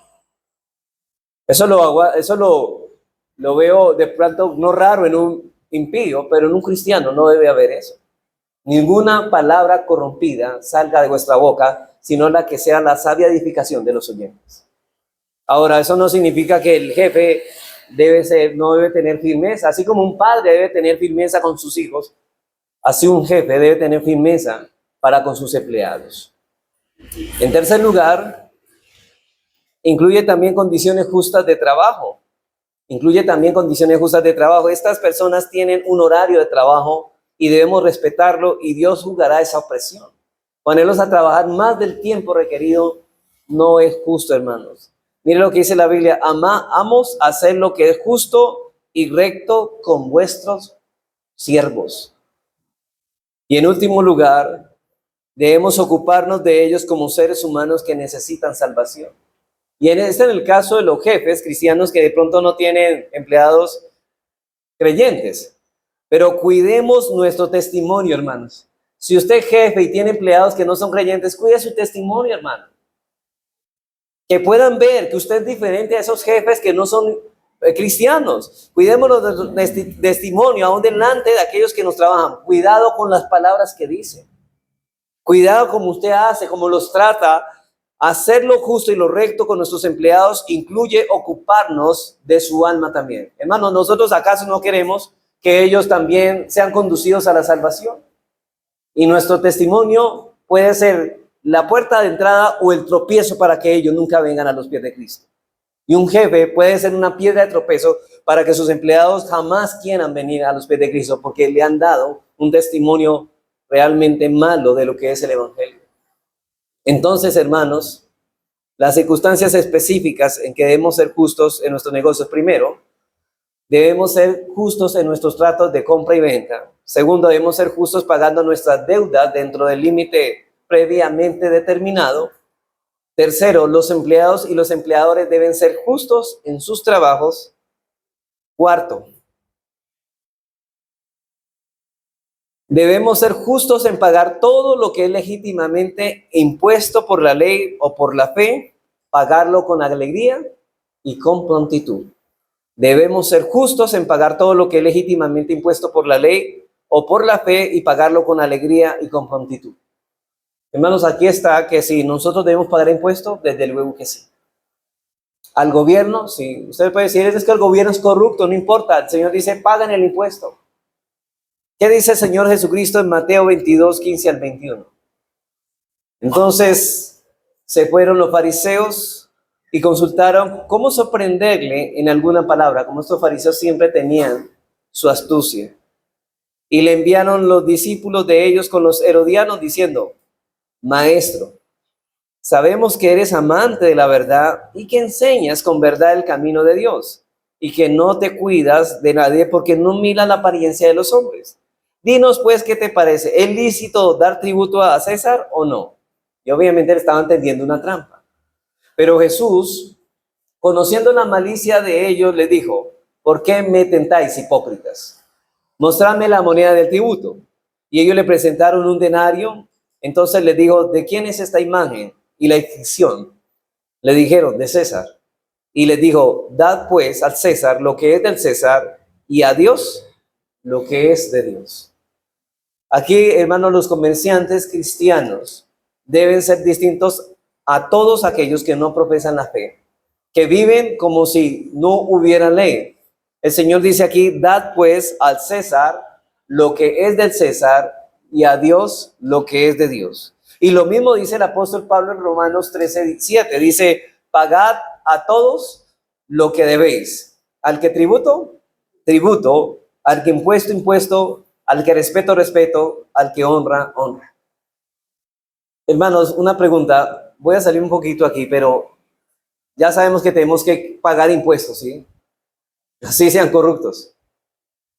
Eso lo veo de pronto no raro en un impío, pero en un cristiano no debe haber eso. Ninguna palabra corrompida salga de vuestra boca, sino la que sea la sabia edificación de los oyentes. Ahora, eso no significa que el jefe no debe tener firmeza. Así como un padre debe tener firmeza con sus hijos, así un jefe debe tener firmeza para con sus empleados. En tercer lugar, incluye también condiciones justas de trabajo. Estas personas tienen un horario de trabajo y debemos respetarlo, y Dios juzgará esa opresión. Ponerlos a trabajar más del tiempo requerido no es justo, hermanos. Miren lo que dice la Biblia: amos hacer lo que es justo y recto con vuestros siervos. Y en último lugar, debemos ocuparnos de ellos como seres humanos que necesitan salvación. Y en el caso de los jefes cristianos que de pronto no tienen empleados creyentes. Pero cuidemos nuestro testimonio, hermanos. Si usted es jefe y tiene empleados que no son creyentes, cuide su testimonio, hermano. Que puedan ver que usted es diferente a esos jefes que no son cristianos. Cuidémonos de su testimonio aún delante de aquellos que nos trabajan. Cuidado con las palabras que dicen. Cuidado como usted hace, como los trata. Hacer lo justo y lo recto con nuestros empleados incluye ocuparnos de su alma también. Hermanos, ¿nosotros acaso no queremos que ellos también sean conducidos a la salvación? Y nuestro testimonio puede ser la puerta de entrada o el tropiezo para que ellos nunca vengan a los pies de Cristo. Y un jefe puede ser una piedra de tropiezo para que sus empleados jamás quieran venir a los pies de Cristo, porque le han dado un testimonio realmente malo de lo que es el evangelio. Entonces, hermanos, las circunstancias específicas en que debemos ser justos en nuestros negocios: primero, debemos ser justos en nuestros tratos de compra y venta. Segundo, debemos ser justos pagando nuestras deudas dentro del límite previamente determinado. Tercero, los empleados y los empleadores deben ser justos en sus trabajos. Cuarto, debemos ser justos en pagar todo lo que es legítimamente impuesto por la ley o por la fe, pagarlo con alegría y con prontitud. Debemos ser justos en pagar todo lo que es legítimamente impuesto por la ley o por la fe y pagarlo con alegría y con prontitud. Hermanos, aquí está que si nosotros debemos pagar impuestos, desde luego que sí. Al gobierno, sí. Usted puede decir, es que el gobierno es corrupto, no importa. El Señor dice, paguen el impuesto. ¿Qué dice el Señor Jesucristo en Mateo 22, 15 al 21? Entonces se fueron los fariseos y consultaron cómo sorprenderle en alguna palabra, como estos fariseos siempre tenían su astucia. Y le enviaron los discípulos de ellos con los herodianos diciendo: Maestro, sabemos que eres amante de la verdad y que enseñas con verdad el camino de Dios y que no te cuidas de nadie porque no miras la apariencia de los hombres. Dinos pues, ¿qué te parece? ¿Es lícito dar tributo a César o no? Y obviamente le estaban tendiendo una trampa. Pero Jesús, conociendo la malicia de ellos, les dijo: ¿por qué me tentáis, hipócritas? Mostradme la moneda del tributo. Y ellos le presentaron un denario. Entonces les dijo: ¿de quién es esta imagen y la inscripción? Le dijeron: de César. Y les dijo: dad pues al César lo que es del César y a Dios lo que es de Dios. Aquí, hermanos, los comerciantes cristianos deben ser distintos a todos aquellos que no profesan la fe, que viven como si no hubiera ley. El Señor dice aquí, dad pues al César lo que es del César y a Dios lo que es de Dios. Y lo mismo dice el apóstol Pablo en Romanos 13:7. Dice, pagad a todos lo que debéis. Al que tributo, tributo. Al que impuesto, impuesto. Al que respeto, respeto. Al que honra, honra. Hermanos, una pregunta. Voy a salir un poquito aquí, pero ya sabemos que tenemos que pagar impuestos, ¿sí? Así sean corruptos.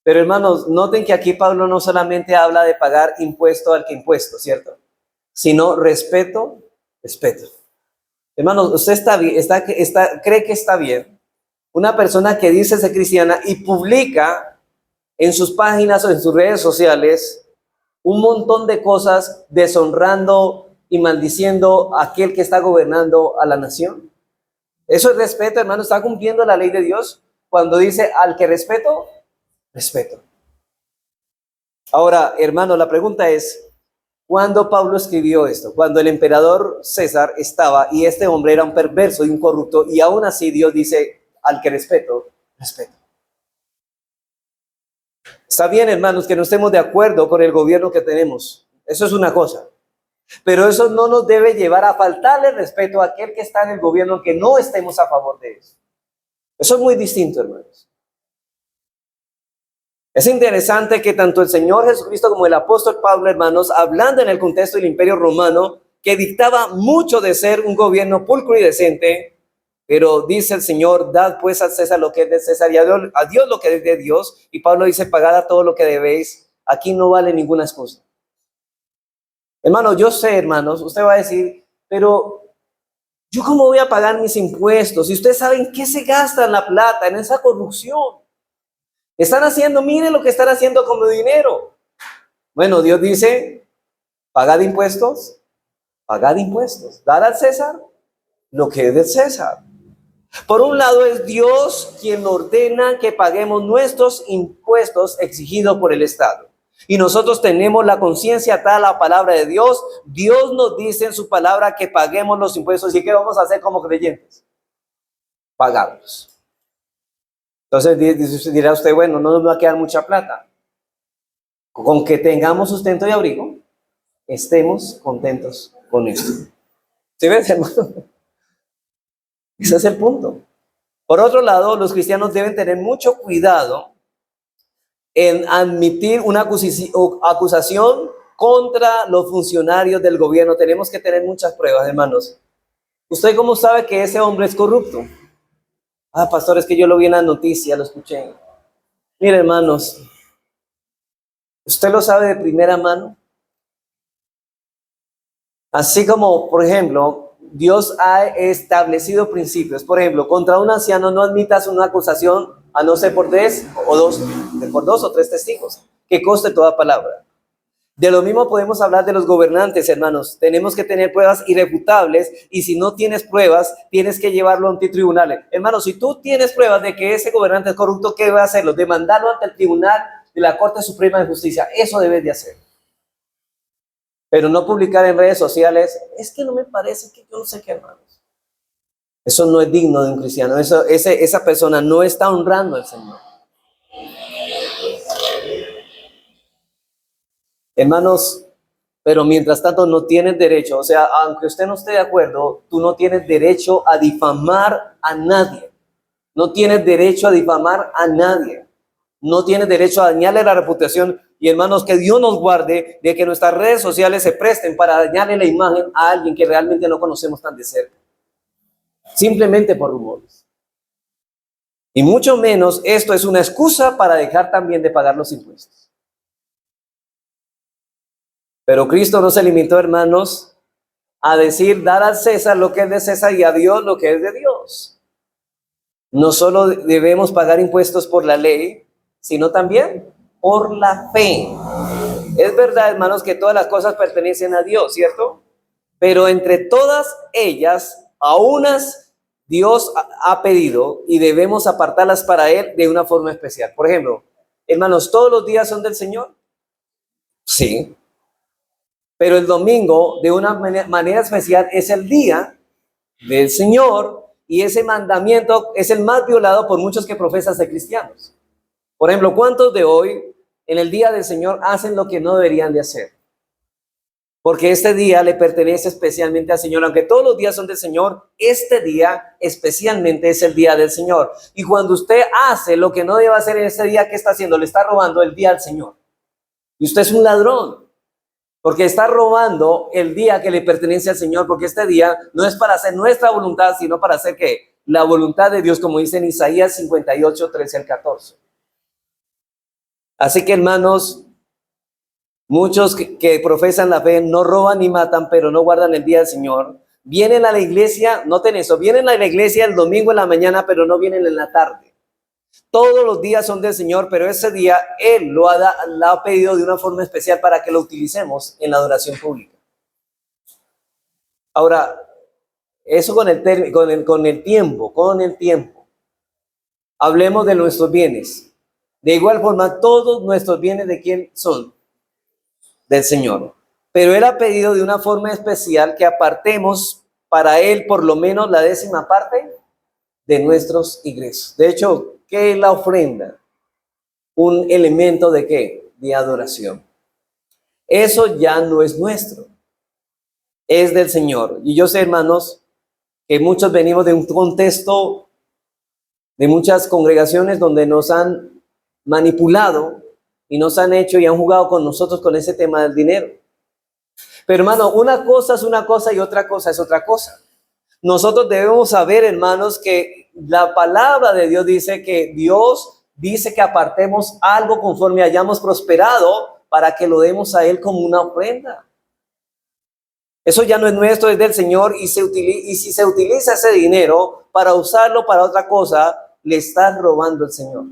Pero hermanos, noten que aquí Pablo no solamente habla de pagar impuesto al que impuesto, ¿cierto? Sino respeto, respeto. Hermanos, usted cree que está bien una persona que dice ser cristiana y publica en sus páginas o en sus redes sociales un montón de cosas deshonrando y maldiciendo a aquel que está gobernando a la nación. Eso es respeto, hermano. Está cumpliendo la ley de Dios cuando dice al que respeto, respeto. Ahora, hermano, la pregunta es, ¿cuándo Pablo escribió esto? Cuando el emperador César estaba y este hombre era un perverso y un corrupto, y aún así Dios dice, al que respeto, respeto. Está bien, hermanos, que no estemos de acuerdo con el gobierno que tenemos. Eso es una cosa. Pero eso no nos debe llevar a faltarle respeto a aquel que está en el gobierno, que no estemos a favor de eso. Eso es muy distinto, hermanos. Es interesante que tanto el Señor Jesucristo como el apóstol Pablo, hermanos, hablando en el contexto del Imperio Romano, que dictaba mucho de ser un gobierno pulcro y decente, pero dice el Señor, dad pues a César lo que es de César y a Dios lo que es de Dios. Y Pablo dice, pagad a todo lo que debéis. Aquí no vale ninguna excusa. Hermano, yo sé, hermanos, usted va a decir, pero ¿yo cómo voy a pagar mis impuestos? Si ustedes saben qué se gasta en la plata, en esa corrupción. Están haciendo, miren lo que están haciendo con mi dinero. Bueno, Dios dice, pagad impuestos, dad al César lo que es del César. Por un lado es Dios quien ordena que paguemos nuestros impuestos exigidos por el Estado. Y nosotros tenemos la conciencia atada a la palabra de Dios. Dios nos dice en su palabra que paguemos los impuestos. ¿Y qué vamos a hacer como creyentes? Pagarlos. Entonces dirá usted, bueno, no nos va a quedar mucha plata. Con que tengamos sustento y abrigo, estemos contentos con esto. ¿Sí ves, hermano? Ese es el punto. Por otro lado, los cristianos deben tener mucho cuidado en admitir una acusación contra los funcionarios del gobierno. Tenemos que tener muchas pruebas, hermanos. ¿Usted cómo sabe que ese hombre es corrupto? Ah, pastor, es que yo lo vi en la noticia, lo escuché. Mire, hermanos, ¿usted lo sabe de primera mano? Así como, por ejemplo, Dios ha establecido principios. Por ejemplo, contra un anciano no admitas una acusación a no ser por dos o tres testigos, que conste toda palabra. De lo mismo podemos hablar de los gobernantes, hermanos. Tenemos que tener pruebas irrefutables y si no tienes pruebas, tienes que llevarlo ante tribunales. Hermanos, si tú tienes pruebas de que ese gobernante es corrupto, ¿qué va a hacerlo? Demandarlo ante el tribunal de la Corte Suprema de Justicia. Eso debes de hacer. Pero no publicar en redes sociales, es que no me parece que yo no sé qué, hermanos. Eso no es digno de un cristiano. Esa persona no está honrando al Señor. Hermanos, pero mientras tanto no tienes derecho, o sea, aunque usted no esté de acuerdo, tú no tienes derecho a difamar a nadie. No tienes derecho a difamar a nadie. No tienes derecho a dañarle la reputación. Y hermanos, que Dios nos guarde de que nuestras redes sociales se presten para dañarle la imagen a alguien que realmente no conocemos tan de cerca. Simplemente por rumores. Y mucho menos esto es una excusa para dejar también de pagar los impuestos. Pero Cristo no se limitó, hermanos, a decir, dar al César lo que es de César y a Dios lo que es de Dios. No solo debemos pagar impuestos por la ley, sino también por la fe. Es verdad, hermanos, que todas las cosas pertenecen a Dios, ¿cierto? Pero entre todas ellas, a unas Dios ha pedido y debemos apartarlas para Él de una forma especial. Por ejemplo, hermanos, ¿todos los días son del Señor? Sí. Pero el domingo, de una manera especial, es el día del Señor y ese mandamiento es el más violado por muchos que profesan ser cristianos. Por ejemplo, ¿cuántos de hoy en el día del Señor hacen lo que no deberían de hacer? Porque este día le pertenece especialmente al Señor. Aunque todos los días son del Señor, este día especialmente es el día del Señor. Y cuando usted hace lo que no debe hacer en este día, ¿qué está haciendo? Le está robando el día al Señor. Y usted es un ladrón, porque está robando el día que le pertenece al Señor, porque este día no es para hacer nuestra voluntad, sino para hacer que la voluntad de Dios, como dice en Isaías 58, 13 al 14. Así que, hermanos, muchos que profesan la fe no roban ni matan, pero no guardan el día del Señor. Vienen a la iglesia, noten eso, vienen a la iglesia el domingo en la mañana, pero no vienen en la tarde. Todos los días son del Señor, pero ese día Él lo ha pedido de una forma especial para que lo utilicemos en la adoración pública. Ahora, eso con el tiempo. Hablemos de nuestros bienes. De igual forma, todos nuestros bienes, ¿de quién son? Del Señor. Pero Él ha pedido de una forma especial que apartemos para Él por lo menos la 10ª parte de nuestros ingresos. De hecho, ¿qué es la ofrenda? Un elemento ¿de qué? De adoración. Eso ya no es nuestro, es del Señor. Y yo sé, hermanos, que muchos venimos de un contexto de muchas congregaciones donde nos han manipulado y nos han hecho y han jugado con nosotros con ese tema del dinero. Pero, hermano, una cosa es una cosa y otra cosa es otra cosa. Nosotros debemos saber, hermanos, que la palabra de Dios dice que apartemos algo conforme hayamos prosperado para que lo demos a Él como una ofrenda. Eso ya no es nuestro, es del Señor, y si se utiliza ese dinero para usarlo para otra cosa, le estás robando al Señor.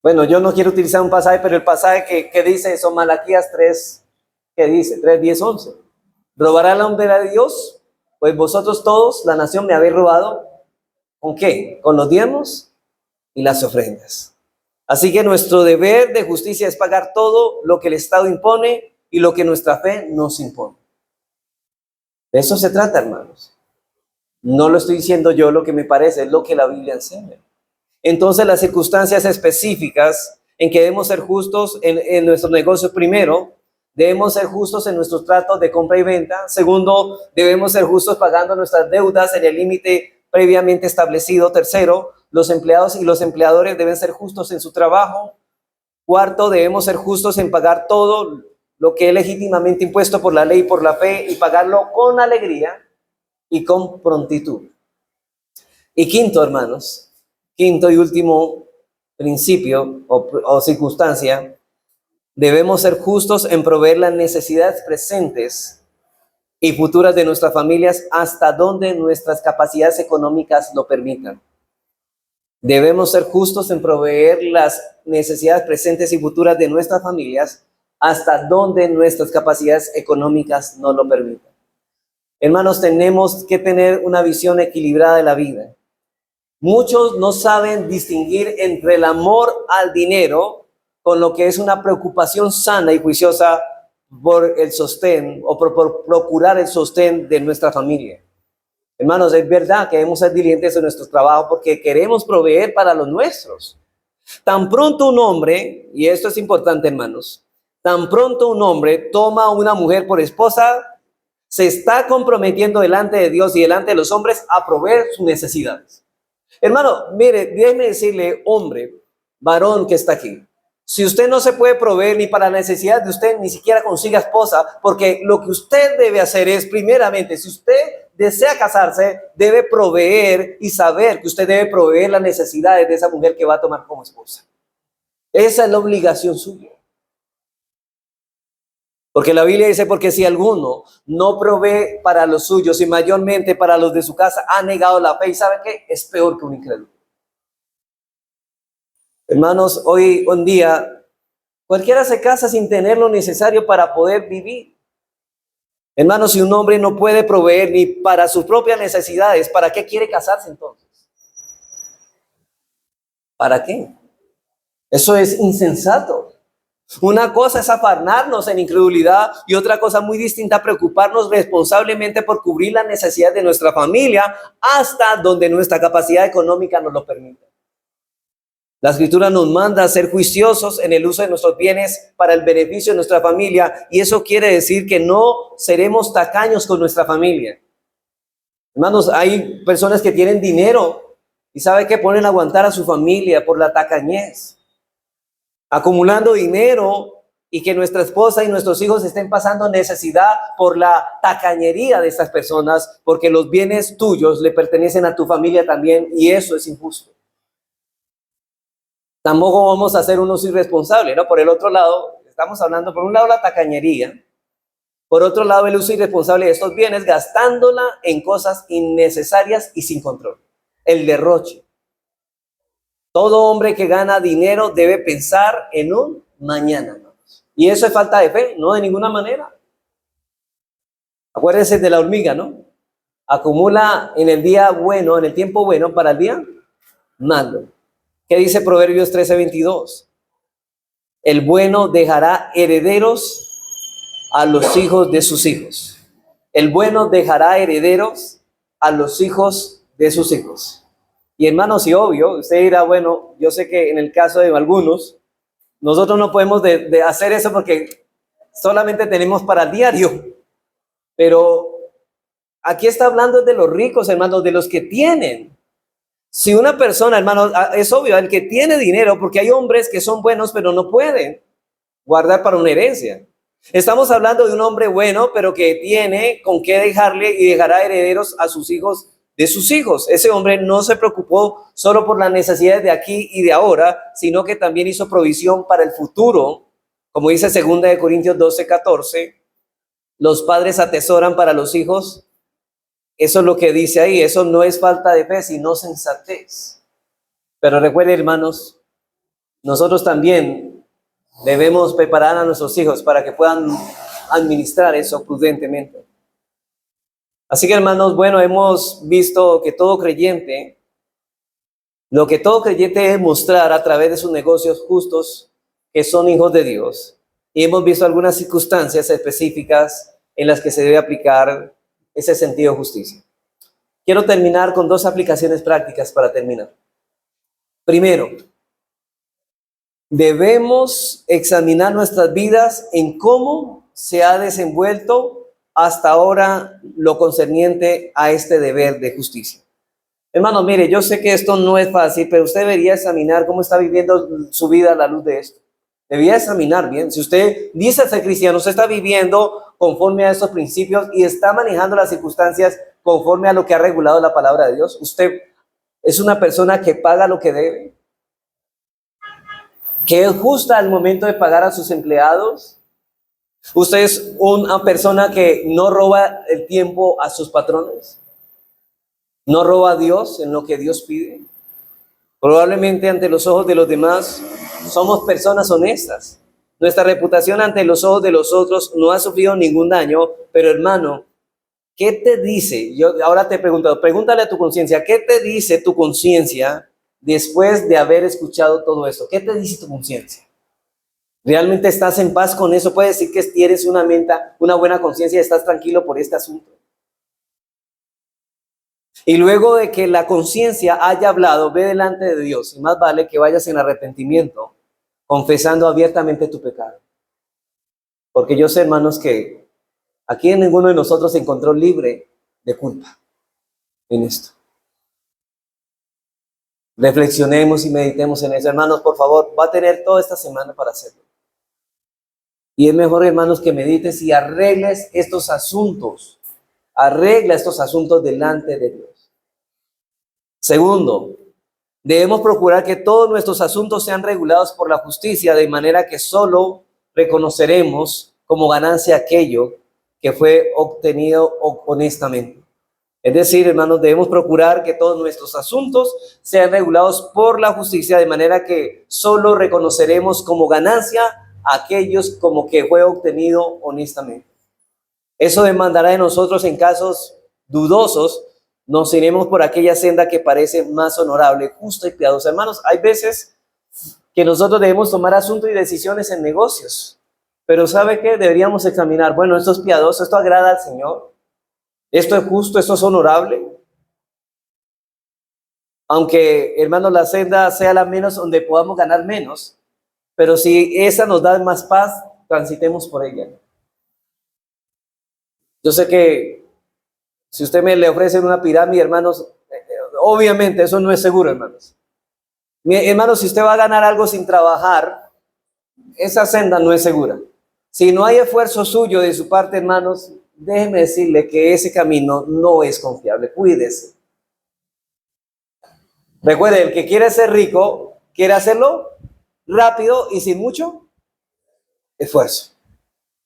Bueno, yo no quiero utilizar un pasaje, pero el pasaje que dice eso, Malaquías 3, ¿qué dice? 3, 10, 11. ¿Robará el hombre a Dios? Pues vosotros todos, la nación, me habéis robado. ¿Con qué? Con los diezmos y las ofrendas. Así que nuestro deber de justicia es pagar todo lo que el Estado impone y lo que nuestra fe nos impone. De eso se trata, hermanos. No lo estoy diciendo yo lo que me parece, es lo que la Biblia enseña. Entonces, las circunstancias específicas en que debemos ser justos en nuestros negocios, primero, debemos ser justos en nuestros tratos de compra y venta. Segundo, debemos ser justos pagando nuestras deudas en el límite previamente establecido. Tercero, los empleados y los empleadores deben ser justos en su trabajo. Cuarto, debemos ser justos en pagar todo lo que es legítimamente impuesto por la ley y por la fe, y pagarlo con alegría y con prontitud. Y quinto, hermanos, quinto y último principio o circunstancia, debemos ser justos en proveer las necesidades presentes y futuras de nuestras familias hasta donde nuestras capacidades económicas lo permitan. Debemos ser justos en proveer las necesidades presentes y futuras de nuestras familias hasta donde nuestras capacidades económicas no lo permitan. Hermanos, tenemos que tener una visión equilibrada de la vida. Muchos no saben distinguir entre el amor al dinero con lo que es una preocupación sana y juiciosa por el sostén o por procurar el sostén de nuestra familia. Hermanos, es verdad que debemos ser diligentes en nuestro trabajo porque queremos proveer para los nuestros. Tan pronto un hombre, y esto es importante, hermanos, tan pronto un hombre toma a una mujer por esposa, se está comprometiendo delante de Dios y delante de los hombres a proveer sus necesidades. Hermano, mire, déjeme decirle, hombre, varón que está aquí, si usted no se puede proveer ni para la necesidad de usted, ni siquiera consiga esposa, porque lo que usted debe hacer es, primeramente, si usted desea casarse, debe proveer y saber que usted debe proveer las necesidades de esa mujer que va a tomar como esposa. Esa es la obligación suya. Porque la Biblia dice, porque si alguno no provee para los suyos y mayormente para los de su casa, ha negado la fe. ¿Y sabe qué? Es peor que un incrédulo. Hermanos, hoy en día, cualquiera se casa sin tener lo necesario para poder vivir. Hermanos, si un hombre no puede proveer ni para sus propias necesidades, ¿para qué quiere casarse entonces? ¿Para qué? Eso es insensato. Una cosa es afanarnos en incredulidad y otra cosa muy distinta, preocuparnos responsablemente por cubrir las necesidades de nuestra familia hasta donde nuestra capacidad económica nos lo permita. La Escritura nos manda a ser juiciosos en el uso de nuestros bienes para el beneficio de nuestra familia, y eso quiere decir que no seremos tacaños con nuestra familia. Hermanos, hay personas que tienen dinero y saben que ponen a aguantar a su familia por la tacañez, acumulando dinero, y que nuestra esposa y nuestros hijos estén pasando necesidad por la tacañería de estas personas, porque los bienes tuyos le pertenecen a tu familia también, y eso es injusto. Tampoco vamos a ser unos irresponsables, ¿no? Por el otro lado, estamos hablando, por un lado, la tacañería, por otro lado, el uso irresponsable de estos bienes, gastándola en cosas innecesarias y sin control. El derroche. Todo hombre que gana dinero debe pensar en un mañana, ¿no? Y eso es falta de fe, no de ninguna manera. Acuérdense de la hormiga, ¿no? Acumula en el día bueno, en el tiempo bueno, para el día malo. ¿Qué dice Proverbios 13:22? El bueno dejará herederos a los hijos de sus hijos. El bueno dejará herederos a los hijos de sus hijos. Y hermanos, y obvio, usted dirá, bueno, yo sé que en el caso de algunos, nosotros no podemos de hacer eso porque solamente tenemos para el diario. Pero aquí está hablando de los ricos, hermanos, de los que tienen. Si una persona, hermano, es obvio, el que tiene dinero, porque hay hombres que son buenos, pero no pueden guardar para una herencia. Estamos hablando de un hombre bueno, pero que tiene con qué dejarle y dejará herederos a sus hijos de sus hijos. Ese hombre no se preocupó solo por las necesidades de aquí y de ahora, sino que también hizo provisión para el futuro. Como dice 2 Corintios 12:14, los padres atesoran para los hijos. Eso es lo que dice ahí. Eso no es falta de fe, sino sensatez. Pero recuerden, hermanos, nosotros también debemos preparar a nuestros hijos para que puedan administrar eso prudentemente. Así que, hermanos, bueno, hemos visto que todo creyente, lo que todo creyente debe mostrar a través de sus negocios justos, que son hijos de Dios. Y hemos visto algunas circunstancias específicas en las que se debe aplicar ese sentido de justicia. Quiero terminar con 2 aplicaciones prácticas para terminar. Primero, debemos examinar nuestras vidas en cómo se ha desenvuelto hasta ahora lo concerniente a este deber de justicia. Hermano, mire, yo sé que esto no es fácil, pero usted debería examinar cómo está viviendo su vida a la luz de esto. Debería examinar bien. Si usted dice ser cristiano, usted está viviendo conforme a estos principios y está manejando las circunstancias conforme a lo que ha regulado la palabra de Dios. Usted es una persona que paga lo que debe, que es justa al momento de pagar a sus empleados. Usted es una persona que no roba el tiempo a sus patrones, no roba a Dios en lo que Dios pide. Probablemente ante los ojos de los demás somos personas honestas. Nuestra reputación ante los ojos de los otros no ha sufrido ningún daño, pero hermano, ¿qué te dice? Yo ahora te pregunto, pregúntale a tu conciencia, ¿qué te dice tu conciencia después de haber escuchado todo esto? ¿Qué te dice tu conciencia? ¿Realmente estás en paz con eso? ¿Puedes decir que tienes una buena conciencia y estás tranquilo por este asunto? Y luego de que la conciencia haya hablado, ve delante de Dios, y más vale que vayas en arrepentimiento, confesando abiertamente tu pecado. Porque yo sé, hermanos, que aquí ninguno de nosotros se encontró libre de culpa en esto. Reflexionemos y meditemos en eso. Hermanos, por favor, va a tener toda esta semana para hacerlo. Y es mejor, hermanos, que medites y arregles estos asuntos. Arregla estos asuntos delante de Dios. Segundo, debemos procurar que todos nuestros asuntos sean regulados por la justicia, de manera que solo reconoceremos como ganancia aquello que fue obtenido honestamente. Es decir, hermanos, debemos procurar que todos nuestros asuntos sean regulados por la justicia, de manera que solo reconoceremos como ganancia aquellos como que fue obtenido honestamente. Eso demandará de nosotros en casos dudosos, nos iremos por aquella senda que parece más honorable, justa y piadosa. Hermanos, hay veces que nosotros debemos tomar asuntos y decisiones en negocios. Pero ¿sabe qué? Deberíamos examinar, bueno, esto es piadoso, esto agrada al Señor, esto es justo, esto es honorable. Aunque, hermanos, la senda sea la menos donde podamos ganar menos, pero si esa nos da más paz, transitemos por ella. Yo sé que si usted me le ofrece una pirámide, hermanos, obviamente eso no es seguro, hermanos. Hermanos, si usted va a ganar algo sin trabajar, esa senda no es segura. Si no hay esfuerzo suyo de su parte, hermanos, déjeme decirle que ese camino no es confiable. Cuídese. Recuerde, el que quiere ser rico, quiere hacerlo rápido y sin mucho esfuerzo.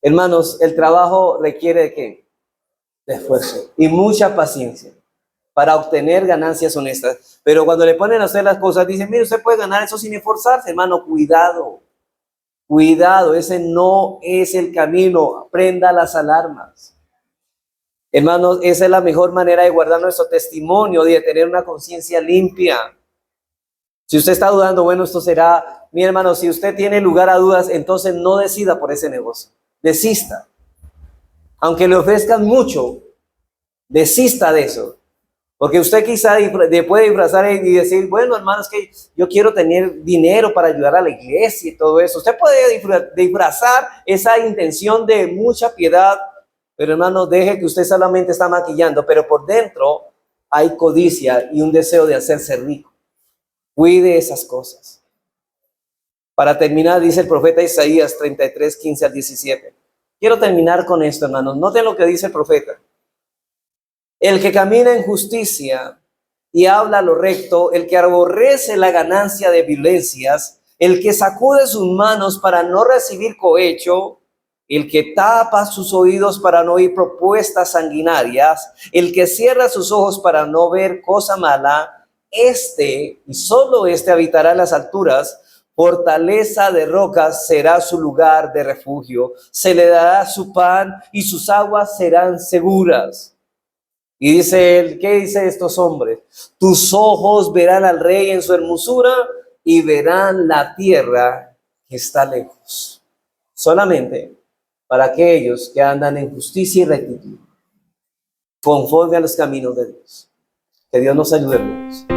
Hermanos, el trabajo requiere de ¿qué? De esfuerzo y mucha paciencia para obtener ganancias honestas. Pero cuando le ponen a hacer las cosas, dicen, mire, usted puede ganar eso sin esforzarse, hermano, cuidado. Cuidado, ese no es el camino. Prenda las alarmas. Hermanos, esa es la mejor manera de guardar nuestro testimonio, de tener una conciencia limpia. Si usted está dudando, bueno, esto será, mi hermano, si usted tiene lugar a dudas, entonces no decida por ese negocio. Desista. Aunque le ofrezcan mucho, desista de eso. Porque usted quizá puede disfrazar y decir, bueno, hermano, es que yo quiero tener dinero para ayudar a la iglesia y todo eso. Usted puede disfrazar esa intención de mucha piedad, pero hermano, deje que usted solamente está maquillando, pero por dentro hay codicia y un deseo de hacerse rico. Cuide esas cosas. Para terminar, dice el profeta Isaías 33, 15 al 17. Quiero terminar con esto, hermanos. Noten lo que dice el profeta. El que camina en justicia y habla lo recto, el que aborrece la ganancia de violencias, el que sacude sus manos para no recibir cohecho, el que tapa sus oídos para no oír propuestas sanguinarias, el que cierra sus ojos para no ver cosa mala, este y solo este habitará en las alturas. Fortaleza de rocas será su lugar de refugio. Se le dará su pan y sus aguas serán seguras. Y dice él, ¿qué dice estos hombres? Tus ojos verán al rey en su hermosura y verán la tierra que está lejos. Solamente para aquellos que andan en justicia y rectitud, conforme a los caminos de Dios. Que Dios nos ayude, hermanos.